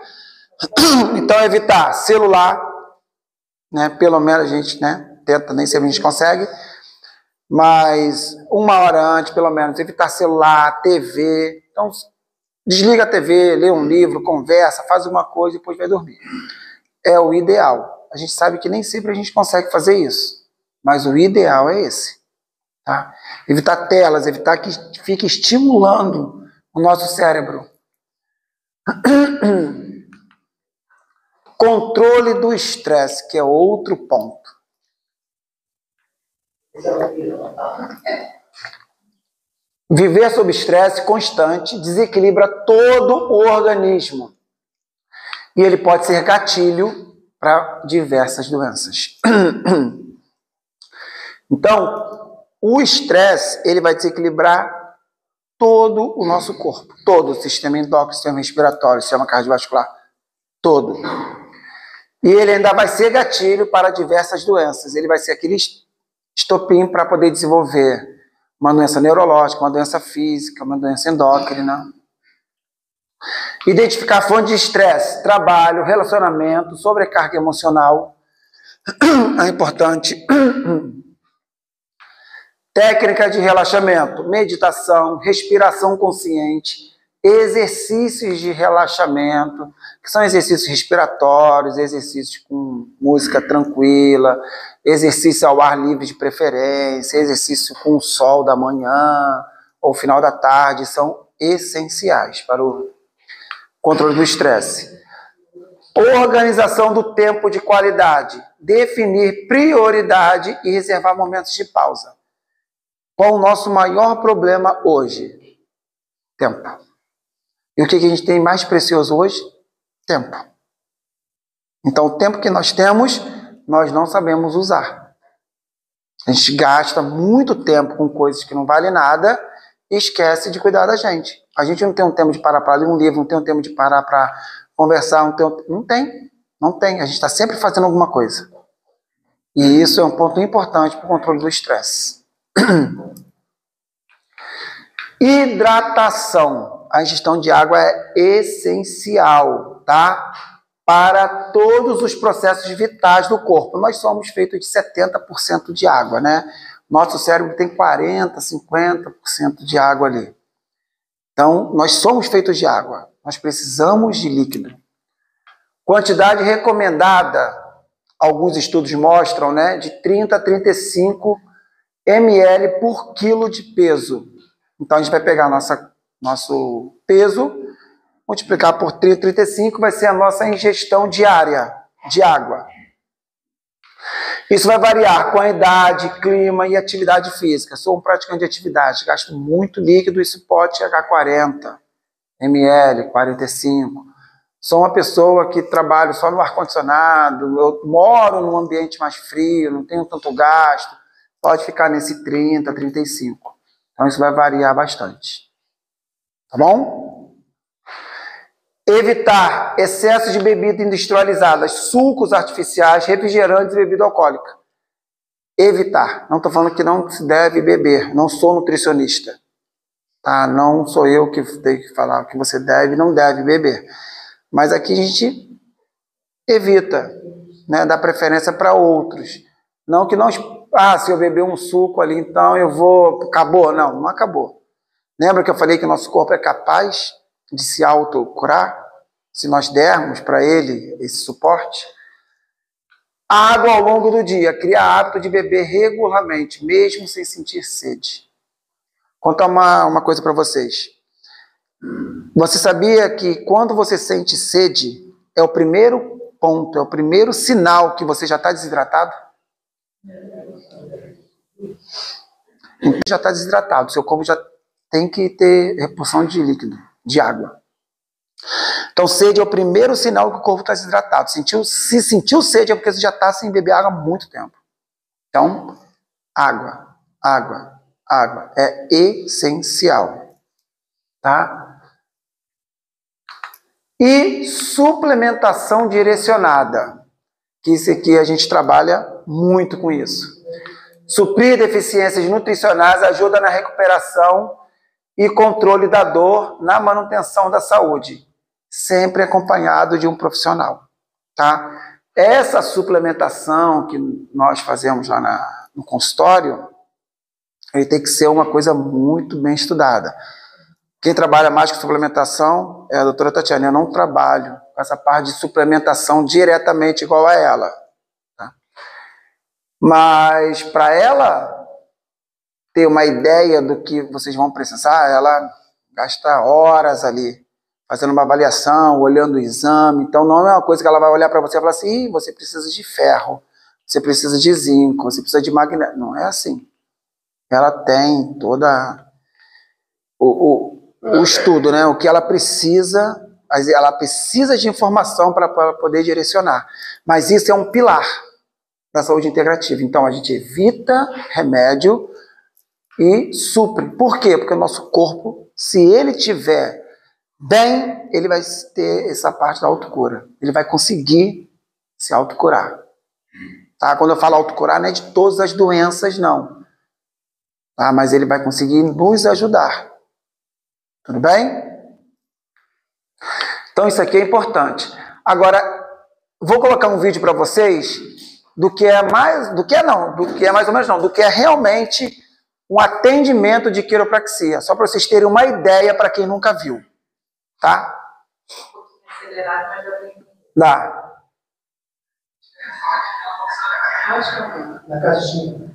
Então, evitar celular, né? Pelo menos a gente, né? Tenta, nem sempre a gente consegue, mas 1 hora antes, pelo menos, evitar celular, TV. Então, desliga a TV, lê um livro, conversa, faz alguma coisa e depois vai dormir. É o ideal. A gente sabe que nem sempre a gente consegue fazer isso, mas o ideal é esse, tá? Evitar telas, evitar que fique estimulando o nosso cérebro. Controle do estresse, que é outro ponto. Viver sob estresse constante desequilibra todo o organismo. E ele pode ser gatilho para diversas doenças. Então, o estresse, ele vai desequilibrar todo o nosso corpo. Todo o sistema endócrino, sistema respiratório, sistema cardiovascular. Todo. E ele ainda vai ser gatilho para diversas doenças. Ele vai ser aquele estopim para poder desenvolver uma doença neurológica, uma doença física, uma doença endócrina. Identificar fontes de estresse, trabalho, relacionamento, sobrecarga emocional. É importante. Técnica de relaxamento, meditação, respiração consciente, exercícios de relaxamento, que são exercícios respiratórios, exercícios com música tranquila, exercício ao ar livre de preferência, exercício com o sol da manhã ou final da tarde, são essenciais para o controle do estresse. Organização do tempo de qualidade, definir prioridade e reservar momentos de pausa. Qual o nosso maior problema hoje? Tempo. E o que a gente tem mais precioso hoje? Tempo. Então, o tempo que nós temos, nós não sabemos usar. A gente gasta muito tempo com coisas que não valem nada e esquece de cuidar da gente. A gente não tem um tempo de parar para ler um livro, não tem um tempo de parar para conversar, não tem. A gente está sempre fazendo alguma coisa. E isso é um ponto importante para o controle do estresse. Hidratação. A ingestão de água é essencial, tá? Para todos os processos vitais do corpo. Nós somos feitos de 70% de água, né? Nosso cérebro tem 40%, 50% de água ali. Então, nós somos feitos de água. Nós precisamos de líquido. Quantidade recomendada, alguns estudos mostram, né? De 30 a 35 ml por quilo de peso. Então, a gente vai pegar nosso peso, multiplicar por 30, 35, vai ser a nossa ingestão diária de água. Isso vai variar com a idade, clima e atividade física. Sou um praticante de atividade, gasto muito líquido, isso pode chegar a 40 ml, 45. Sou uma pessoa que trabalha só no ar-condicionado, eu moro num ambiente mais frio, não tenho tanto gasto, pode ficar nesse 30, 35. Então isso vai variar bastante. Tá bom? Evitar excesso de bebida industrializada, sucos artificiais, refrigerantes e bebida alcoólica. Evitar. Não estou falando que não se deve beber. Não sou nutricionista. Tá? Não sou eu que tenho que falar que você deve e não deve beber. Mas aqui a gente evita, né? Dá preferência para outros. Não que nós se eu beber um suco ali, então eu vou... Acabou? Não, não acabou. Lembra que eu falei que o nosso corpo é capaz de se autocurar? Se nós dermos para ele esse suporte? A água ao longo do dia, cria hábito de beber regularmente, mesmo sem sentir sede. Contar uma coisa para vocês. Você sabia que quando você sente sede, é o primeiro ponto, é o primeiro sinal que você já está desidratado? Já está desidratado, seu corpo já tem que ter reposição de líquido, de água. Então, sede é o primeiro sinal que o corpo está desidratado. Se sentiu sede é porque você já está sem beber água há muito tempo. Então, água, água, água é essencial, tá? E suplementação direcionada, que isso aqui a gente trabalha muito com isso. Suprir deficiências nutricionais ajuda na recuperação e controle da dor na manutenção da saúde, sempre acompanhado de um profissional, tá? Essa suplementação que nós fazemos lá no consultório, ele tem que ser uma coisa muito bem estudada. Quem trabalha mais com suplementação é a doutora Tatiana. Eu não trabalho com essa parte de suplementação diretamente igual a ela, tá? Mas para ela ter uma ideia do que vocês vão precisar, ela gasta horas ali fazendo uma avaliação, olhando o exame. Então não é uma coisa que ela vai olhar para você e falar assim: você precisa de ferro, você precisa de zinco, você precisa de magnésio. Não é assim. Ela tem toda o estudo, né? O que ela precisa de informação para poder direcionar. Mas isso é um pilar da saúde integrativa. Então a gente evita remédio e supre. Por quê? Porque o nosso corpo, se ele tiver bem, ele vai ter essa parte da autocura. Ele vai conseguir se autocurar. Tá? Quando eu falo autocurar, não é de todas as doenças, não. Tá? Mas ele vai conseguir nos ajudar. Tudo bem? Então isso aqui é importante. Agora, vou colocar um vídeo para vocês do que é realmente um atendimento de quiropraxia. Só para vocês terem uma ideia para quem nunca viu. Tá? Dá. Na caixinha.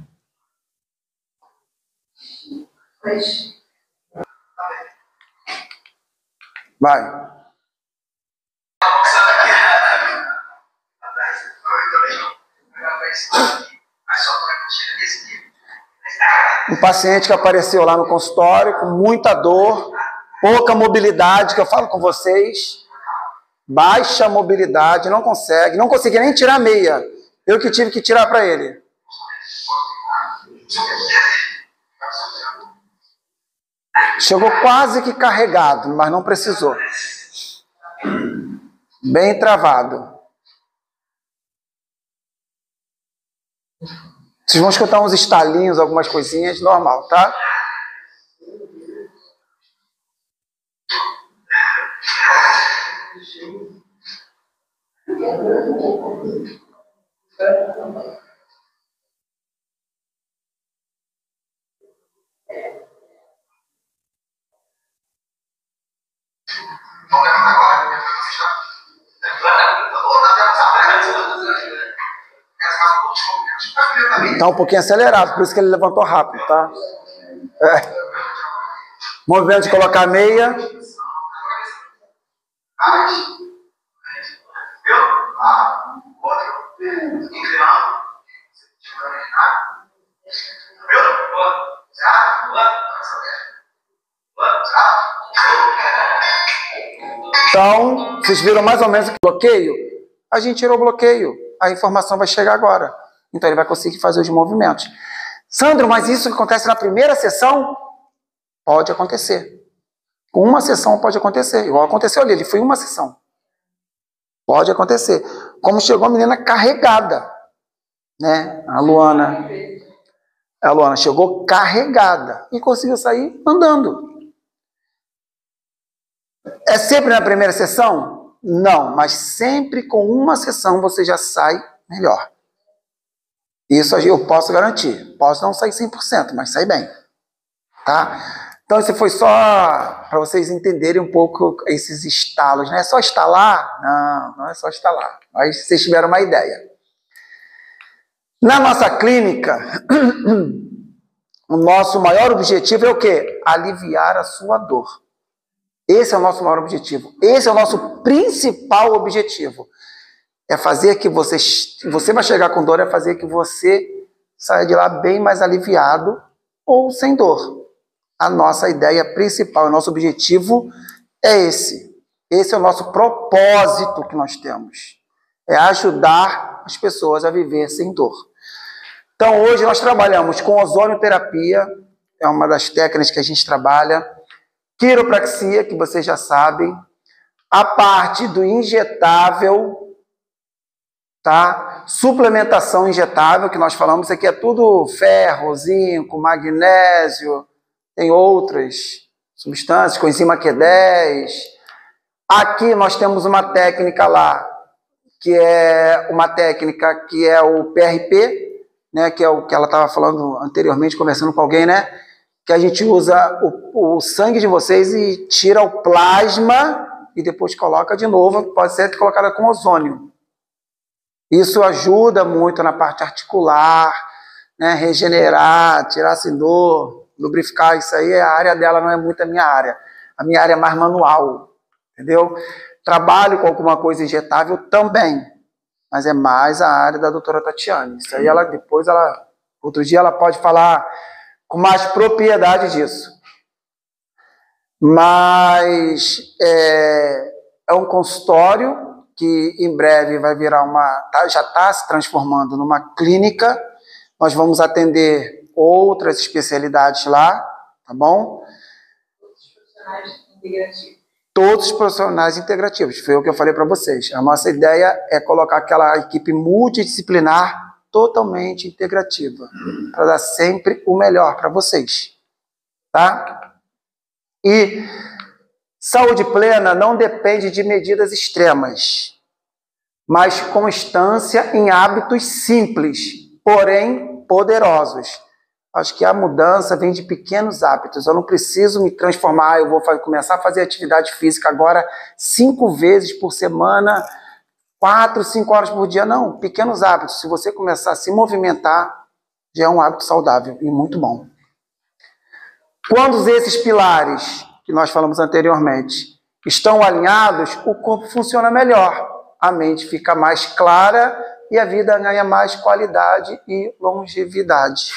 Vai. Um paciente que apareceu lá no consultório com muita dor, pouca mobilidade, que eu falo com vocês, baixa mobilidade, não conseguia nem tirar a meia. Eu que tive que tirar para ele. Chegou quase que carregado, mas não precisou. Bem travado. Vocês vão escutar uns estalinhos, algumas coisinhas, normal, tá? Tá um pouquinho acelerado, por isso que ele levantou rápido, tá? Movimento de colocar a meia. Então, vocês viram mais ou menos o bloqueio? A gente tirou o bloqueio. A informação vai chegar agora. Então ele vai conseguir fazer os movimentos. Sandro, mas isso acontece na primeira sessão? Pode acontecer. Com uma sessão pode acontecer. Igual aconteceu ali, ele foi uma sessão. Pode acontecer. Como chegou a menina carregada, né? A Luana chegou carregada e conseguiu sair andando. É sempre na primeira sessão? Não, mas sempre com uma sessão você já sai melhor. Isso eu posso garantir. Posso não sair 100%, mas sair bem. Tá? Então, isso foi só para vocês entenderem um pouco esses estalos. Não é só estalar? Não, não é só estalar. Mas vocês tiveram uma ideia. Na nossa clínica, o nosso maior objetivo é o quê? Aliviar a sua dor. Esse é o nosso maior objetivo. Esse é o nosso principal objetivo. É fazer que você vai chegar com dor, é fazer que você saia de lá bem mais aliviado ou sem dor. A nossa ideia principal, o nosso objetivo é esse. Esse é o nosso propósito que nós temos. É ajudar as pessoas a viver sem dor. Então, hoje nós trabalhamos com ozonioterapia, é uma das técnicas que a gente trabalha, quiropraxia, que vocês já sabem, a parte do injetável, tá? Suplementação injetável, que nós falamos, aqui é tudo ferro, zinco, magnésio, tem outras substâncias, coenzima Q10. Aqui nós temos uma técnica lá, que é uma técnica que é o PRP, né, que é o que ela estava falando anteriormente, conversando com alguém, né? Que a gente usa o sangue de vocês e tira o plasma e depois coloca de novo, pode ser colocada com ozônio. Isso ajuda muito na parte articular, né, regenerar, tirar assim dor, lubrificar, isso aí, a área dela não é muito a minha área. A minha área é mais manual, entendeu? Trabalho com alguma coisa injetável também, mas é mais a área da doutora Tatiane. Isso aí, outro dia ela pode falar com mais propriedade disso. Mas é um consultório que em breve vai virar já está se transformando numa clínica. Nós vamos atender outras especialidades lá, tá bom? Todos os profissionais integrativos, foi o que eu falei para vocês. A nossa ideia é colocar aquela equipe multidisciplinar totalmente integrativa, para dar sempre o melhor para vocês, tá? E saúde plena não depende de medidas extremas, mas constância em hábitos simples, porém poderosos. Acho que a mudança vem de pequenos hábitos. Eu não preciso me transformar, eu vou começar a fazer atividade física agora 5 vezes por semana, 4, 5 horas por dia. Não, pequenos hábitos. Se você começar a se movimentar, já é um hábito saudável e muito bom. Quando esses pilares que nós falamos anteriormente estão alinhados, o corpo funciona melhor, a mente fica mais clara e a vida ganha mais qualidade e longevidade.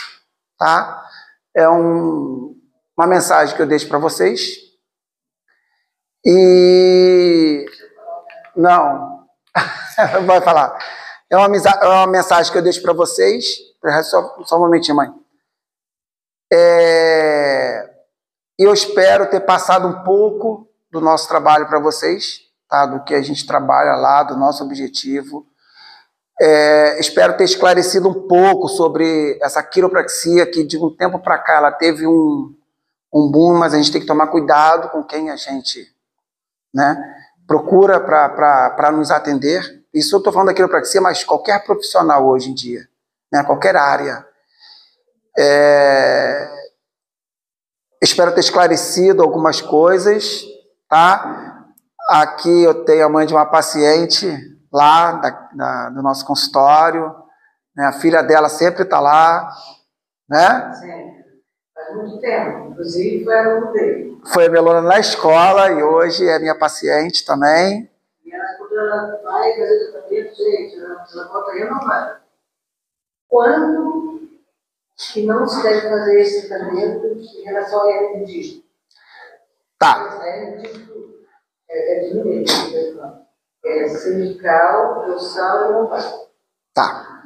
Tá? É uma mensagem que eu deixo para vocês. E não, vai falar. É uma mensagem que eu deixo para vocês. Só um momentinho, mãe. Eu espero ter passado um pouco do nosso trabalho para vocês, tá? Do que a gente trabalha lá, do nosso objetivo. Espero ter esclarecido um pouco sobre essa quiropraxia, que de um tempo para cá ela teve um boom, mas a gente tem que tomar cuidado com quem a gente, né, procura para nos atender. Isso eu estou falando da quiropraxia, mas qualquer profissional hoje em dia, né, qualquer área. Espero ter esclarecido algumas coisas, tá? Aqui eu tenho a mãe de uma paciente lá do nosso consultório, né? A filha dela sempre está lá, né? Sim, faz muito tempo, inclusive foi aluno dele. Foi minha aluna na escola e hoje é minha paciente também. E ela, quando ela vai fazer tratamento, gente, ela bota aí ou não vai? Quando que não se deve fazer esse tratamento em relação ao hernia de disco? Tá. A hernia de disco é diminuída, é cervical, dorsal e lombar. Tá.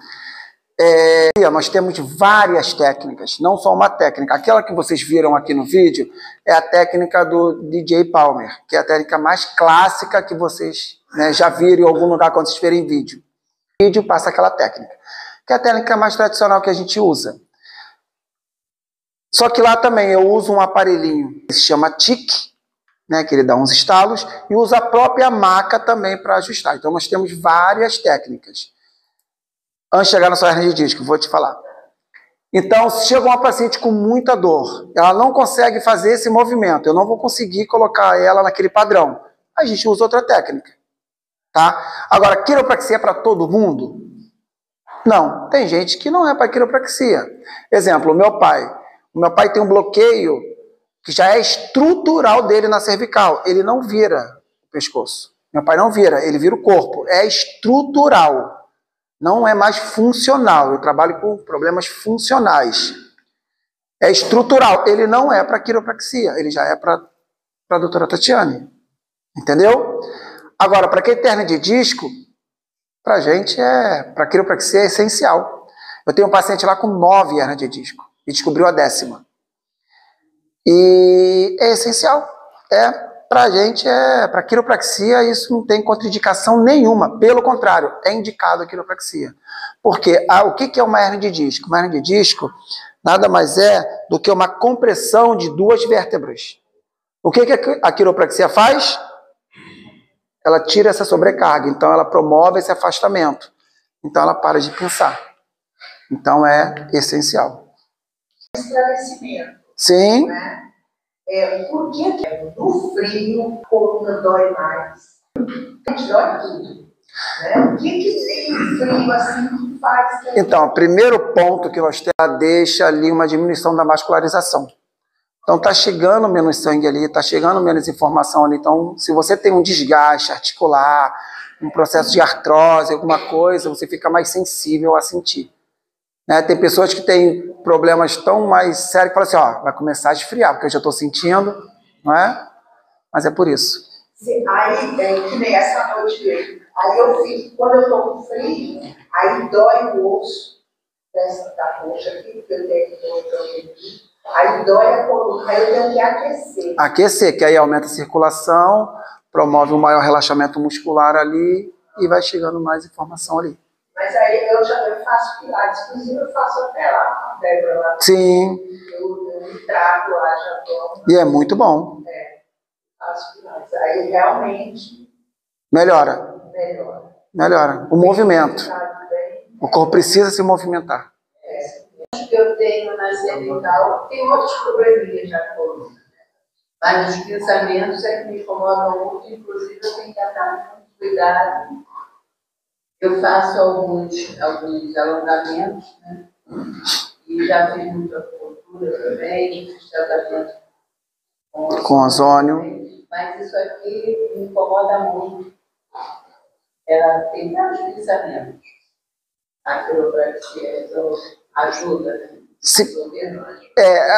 Nós temos várias técnicas, não só uma técnica. Aquela que vocês viram aqui no vídeo é a técnica do DJ Palmer, que é a técnica mais clássica que vocês, né, já viram em algum lugar quando vocês verem vídeo. O vídeo passa aquela técnica, que é a técnica mais tradicional que a gente usa. Só que lá também eu uso um aparelhinho que se chama TIC, né, que ele dá uns estalos, e usa a própria maca também para ajustar. Então nós temos várias técnicas. Antes de chegar na sua hernia de disco, vou te falar. Então, se chega uma paciente com muita dor, ela não consegue fazer esse movimento, eu não vou conseguir colocar ela naquele padrão. A gente usa outra técnica, tá? Agora, quiropraxia é para todo mundo? Não, tem gente que não é para quiropraxia. Exemplo, o meu pai. O meu pai tem um bloqueio que já é estrutural dele na cervical. Ele não vira o pescoço. Meu pai não vira, ele vira o corpo. É estrutural. Não é mais funcional. Eu trabalho com problemas funcionais. É estrutural. Ele não é para quiropraxia. Ele já é para a doutora Tatiane. Entendeu? Agora, para quem tem hernia de disco, para a gente, para quiropraxia é essencial. Eu tenho um paciente lá com 9 hernias de disco e descobriu a 10ª. E é essencial. Para a gente, para quiropraxia, isso não tem contraindicação nenhuma. Pelo contrário, é indicado a quiropraxia. Porque o que é uma hernia de disco? Uma hernia de disco nada mais é do que uma compressão de 2 vértebras. O que a quiropraxia faz? Ela tira essa sobrecarga, então ela promove esse afastamento. Então ela para de pensar. Então é essencial. Esclarecimento. Sim. Né? Por que no frio a coluna dói mais? Dói tudo. Né? O que tem no frio assim que faz? Então, o primeiro ponto que nós temos, ela deixa ali uma diminuição da vascularização. Então está chegando menos sangue ali, está chegando menos informação ali. Então, se você tem um desgaste articular, um processo de artrose, alguma coisa, você fica mais sensível a sentir. Né? Tem pessoas que têm problemas tão mais sérios que falam assim, ó, vai começar a esfriar, porque eu já estou sentindo, não é? Mas é por isso. Aí, que nem essa noite mesmo. Aí eu fico, quando eu estou com frio, aí dói o osso da coxa aqui, porque eu tenho aqui. Aí dói a coluna, aí eu tenho que aquecer. Aquecer, que aí aumenta a circulação, promove um maior relaxamento muscular ali e vai chegando mais informação ali. Mas aí eu faço pilates, inclusive eu faço até lá, Débora, lá. Sim. Eu me trago lá, já tomo. E é muito bom. Faço pilates. Aí realmente... Melhora. Melhora. O movimento. O corpo precisa se movimentar. Que eu tenho na cervical, tem outros probleminhas na coluna. Mas os pensamentos é que me incomodam muito, inclusive eu tenho que andar com cuidado. Eu faço alguns alongamentos, né? E já fiz muita cultura também, fiz tratamento com ozônio. Mas isso aqui me incomoda muito. Ela tem vários pensamentos. A quiropraxia ajuda, né?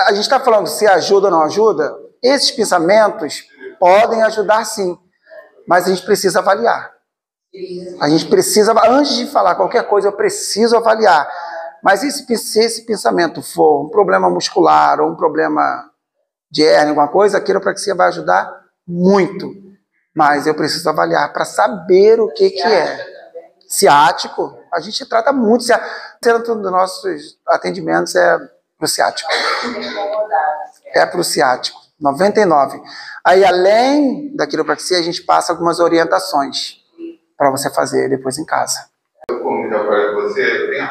A gente está falando se ajuda ou não ajuda. Esses pensamentos podem ajudar sim, mas a gente precisa avaliar. A gente precisa, antes de falar qualquer coisa, eu preciso avaliar. Mas se esse pensamento for um problema muscular ou um problema de hérnia, alguma coisa, a quiropraxia vai ajudar muito. Mas eu preciso avaliar para saber o que é. Ciático, a gente trata muito. Dentro dos nossos atendimentos é para o ciático. É para o ciático, 99. Aí, além da quiropraxia, a gente passa algumas orientações para você fazer depois em casa. Como já falei com você, tem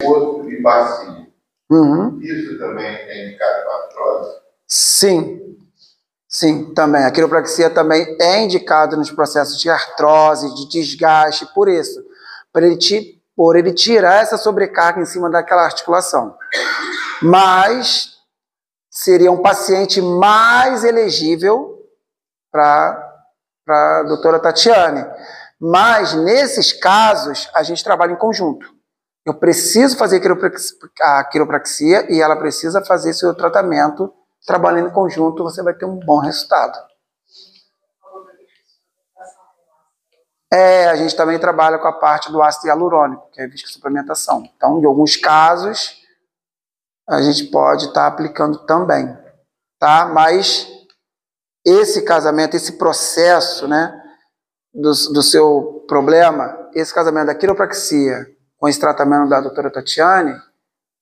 osso e bacia. Isso também é indicado para artrose? Sim, também. A quiropraxia também é indicada nos processos de artrose, de desgaste, por isso. Por ele tirar essa sobrecarga em cima daquela articulação. Mas seria um paciente mais elegível para a doutora Tatiane. Mas, nesses casos, a gente trabalha em conjunto. Eu preciso fazer a quiropraxia e ela precisa fazer seu tratamento. Trabalhando em conjunto, você vai ter um bom resultado. A gente também trabalha com a parte do ácido hialurônico, que é a viscosuplementação. Então, em alguns casos, a gente pode estar aplicando também. Tá? Mas esse casamento, esse processo, né, do seu problema, esse casamento da quiropraxia com esse tratamento da doutora Tatiane,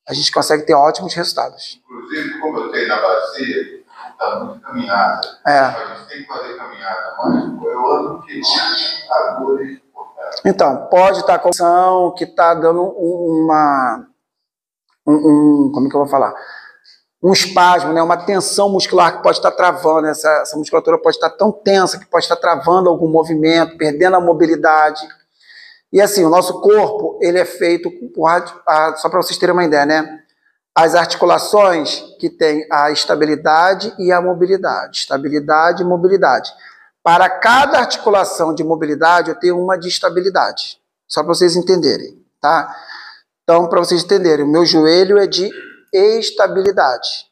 a gente consegue ter ótimos resultados. Inclusive, como eu tenho na bacia, está muito caminhada. A gente tem que fazer caminhada, mas eu ando que agulha. Então, pode estar com a que está dando como é que eu vou falar? Um espasmo, né? Uma tensão muscular que pode estar travando, essa musculatura pode estar tão tensa que pode estar travando algum movimento, perdendo a mobilidade. E assim, o nosso corpo, ele é feito, só para vocês terem uma ideia, né? As articulações que têm a estabilidade e a mobilidade. Estabilidade e mobilidade. Para cada articulação de mobilidade, eu tenho uma de estabilidade. Só para vocês entenderem, tá? Então, para vocês entenderem, o meu joelho é de estabilidade.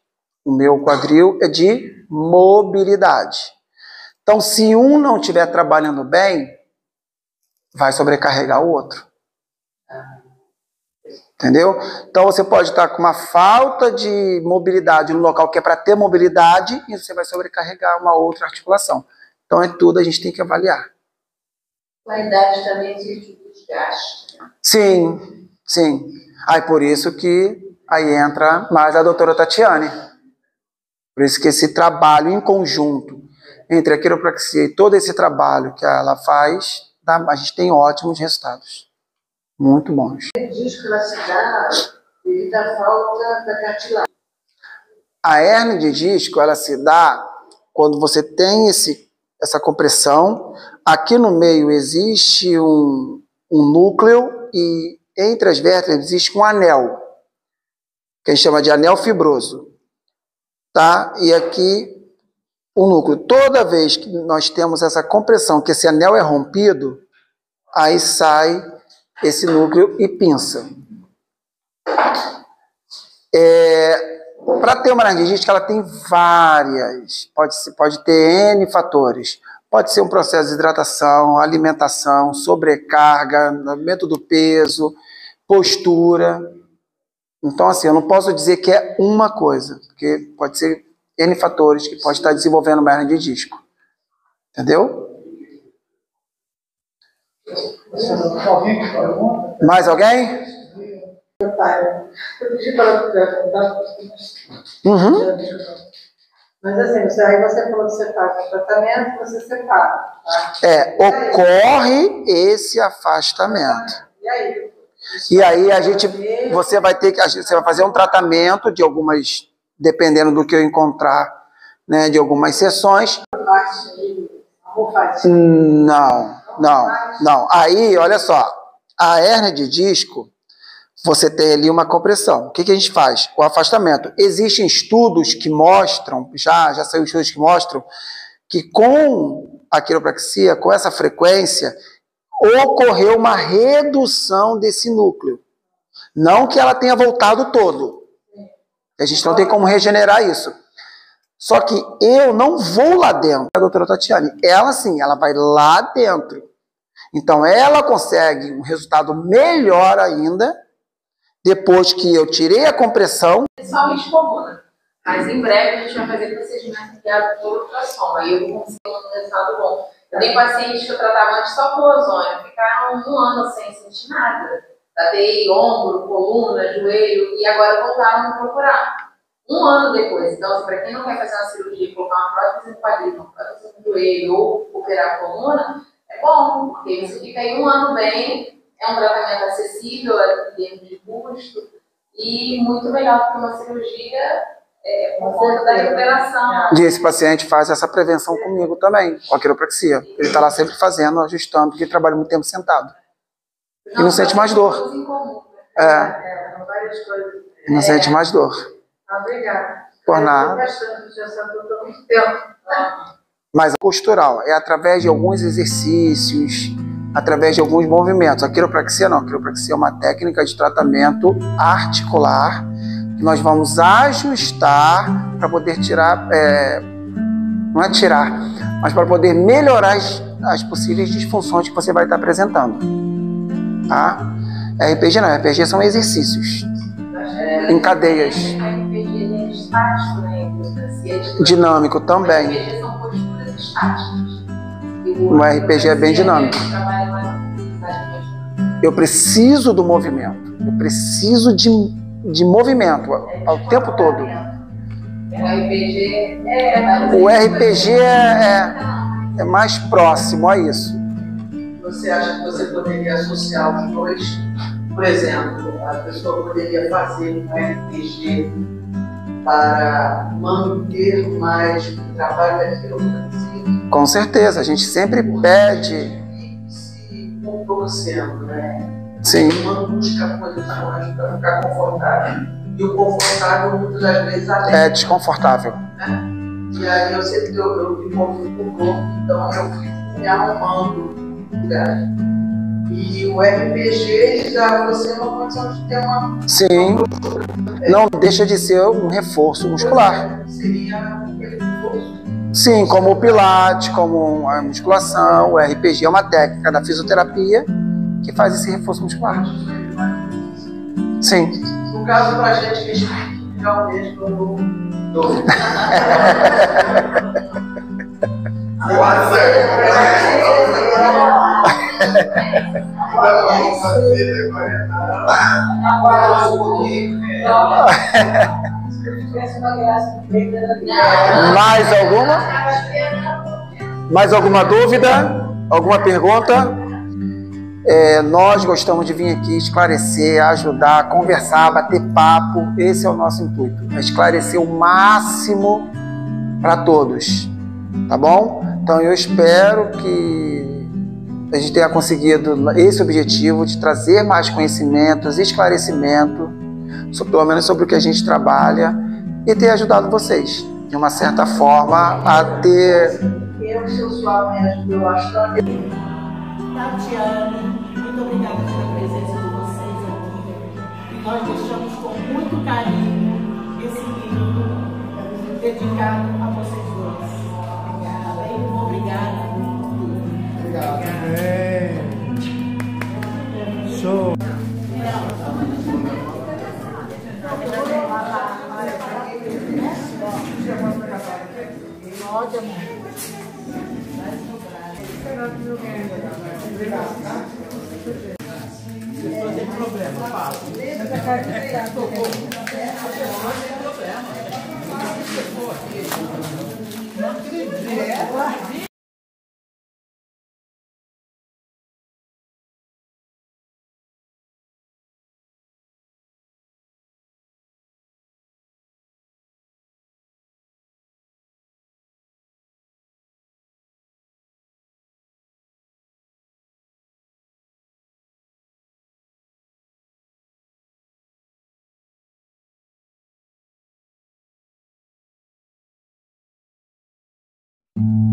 O meu quadril é de mobilidade. Então, se um não estiver trabalhando bem, vai sobrecarregar o outro. Entendeu? Então, você pode estar com uma falta de mobilidade no local que é para ter mobilidade e você vai sobrecarregar uma outra articulação. Então, é tudo, a gente tem que avaliar. Com a idade também existe o desgaste. Sim, sim. Aí, por isso que aí entra mais a doutora Tatiane. Por isso que esse trabalho em conjunto entre a quiropraxia e todo esse trabalho que ela faz, a gente tem ótimos resultados. Muito bons. Diz que ela se dá devido à falta da cartilagem. A hérnia de disco, ela se dá quando você tem essa compressão. Aqui no meio existe um núcleo e entre as vértebras existe um anel, que a gente chama de anel fibroso. Tá? E aqui o núcleo. Toda vez que nós temos essa compressão, que esse anel é rompido, aí sai esse núcleo e pinça. Para ter uma laringite, ela tem várias, pode ter N fatores. Pode ser um processo de hidratação, alimentação, sobrecarga, aumento do peso, postura. Então, assim, eu não posso dizer que é uma coisa, porque pode ser N fatores que pode estar desenvolvendo uma hernia de disco. Entendeu? Mais alguém? Eu pedi para ela perguntar. Mas assim, aí você falou que você faz o tratamento, você separa. Tá? Ocorre esse afastamento. E aí você vai fazer um tratamento de algumas, dependendo do que eu encontrar, né, de algumas sessões. Não. Aí, olha só, a hérnia de disco, você tem ali uma compressão. O que a gente faz? O afastamento. Existem estudos que mostram, já saiu estudos que mostram, que com a quiropraxia, com essa frequência, ocorreu uma redução desse núcleo. Não que ela tenha voltado todo. A gente não tem como regenerar isso. Só que eu não vou lá dentro. A doutora Tatiane, ela sim, ela vai lá dentro. Então ela consegue um resultado melhor ainda, depois que eu tirei a compressão. Principalmente comuna. Mas em breve a gente vai fazer procedimento guiado por ultrassom. Aí eu vou conseguir um resultado bom. Eu tenho pacientes que eu tratava antes só com ozônio, ficaram um ano sem sentir nada. Tratei ombro, coluna, joelho, e agora voltaram a me procurar. Um ano depois. Então, assim, para quem não quer fazer uma cirurgia, colocar uma prótese no quadril, uma prótese no joelho ou operar a coluna, é bom, porque você fica aí um ano bem, é um tratamento acessível em termos de custo e muito melhor do que uma cirurgia por conta da recuperação. E esse paciente faz essa prevenção comigo também, com a quiropraxia. Ele está lá sempre fazendo, ajustando, porque ele trabalha muito tempo sentado. E não sente mais dor. Não sente mais dor. Obrigada. Por nada. Mas a postural é através de alguns exercícios, através de alguns movimentos. A quiropraxia não. A quiropraxia é uma técnica de tratamento articular que nós vamos ajustar para poder tirar, não é tirar, mas para poder melhorar as possíveis disfunções que você vai estar apresentando. Tá? RPG não. RPG são exercícios em cadeias. RPG é estático, né? Dinâmico também. RPG são posturas estáticas. O RPG é bem dinâmico. Eu preciso do movimento. Eu preciso de movimento ao tempo todo. O RPG é mais próximo a isso. você acha que você poderia associar os dois? Por exemplo, a pessoa poderia fazer um RPG para manter mais o trabalho daquilo que precisa? Com certeza, a gente sempre pede. Se contorcendo, né? Sim. Uma busca posições para ficar confortável. E o confortável, muitas das vezes, é desconfortável. Né? E aí eu sempre eu me envolvi com o grupo, então eu fico me arrumando lugar. E o RPG dá você uma condição de ter uma. Sim. Não deixa de ser um reforço muscular. Seria um reforço. Sim, como o Pilates, como a musculação, o RPG é uma técnica da fisioterapia que faz esse reforço muscular. Sim. No caso, para a gente que realmente não. Mais alguma? Mais alguma dúvida? Alguma pergunta? Nós gostamos de vir aqui esclarecer, ajudar, conversar, bater papo. Esse é o nosso intuito, é esclarecer o máximo para todos, tá bom? Então eu espero que a gente tenha conseguido esse objetivo de trazer mais conhecimentos, esclarecimento, pelo menos sobre o que a gente trabalha, e ter ajudado vocês, de uma certa forma, a ter... Eu, sua mãe, ajudou bastante. Tatiana, muito obrigada pela presença de vocês aqui. E nós deixamos com muito carinho esse livro dedicado a vocês dois. Obrigada. Obrigado. Show. Não tem problema, fala. Não acredito. Thank you.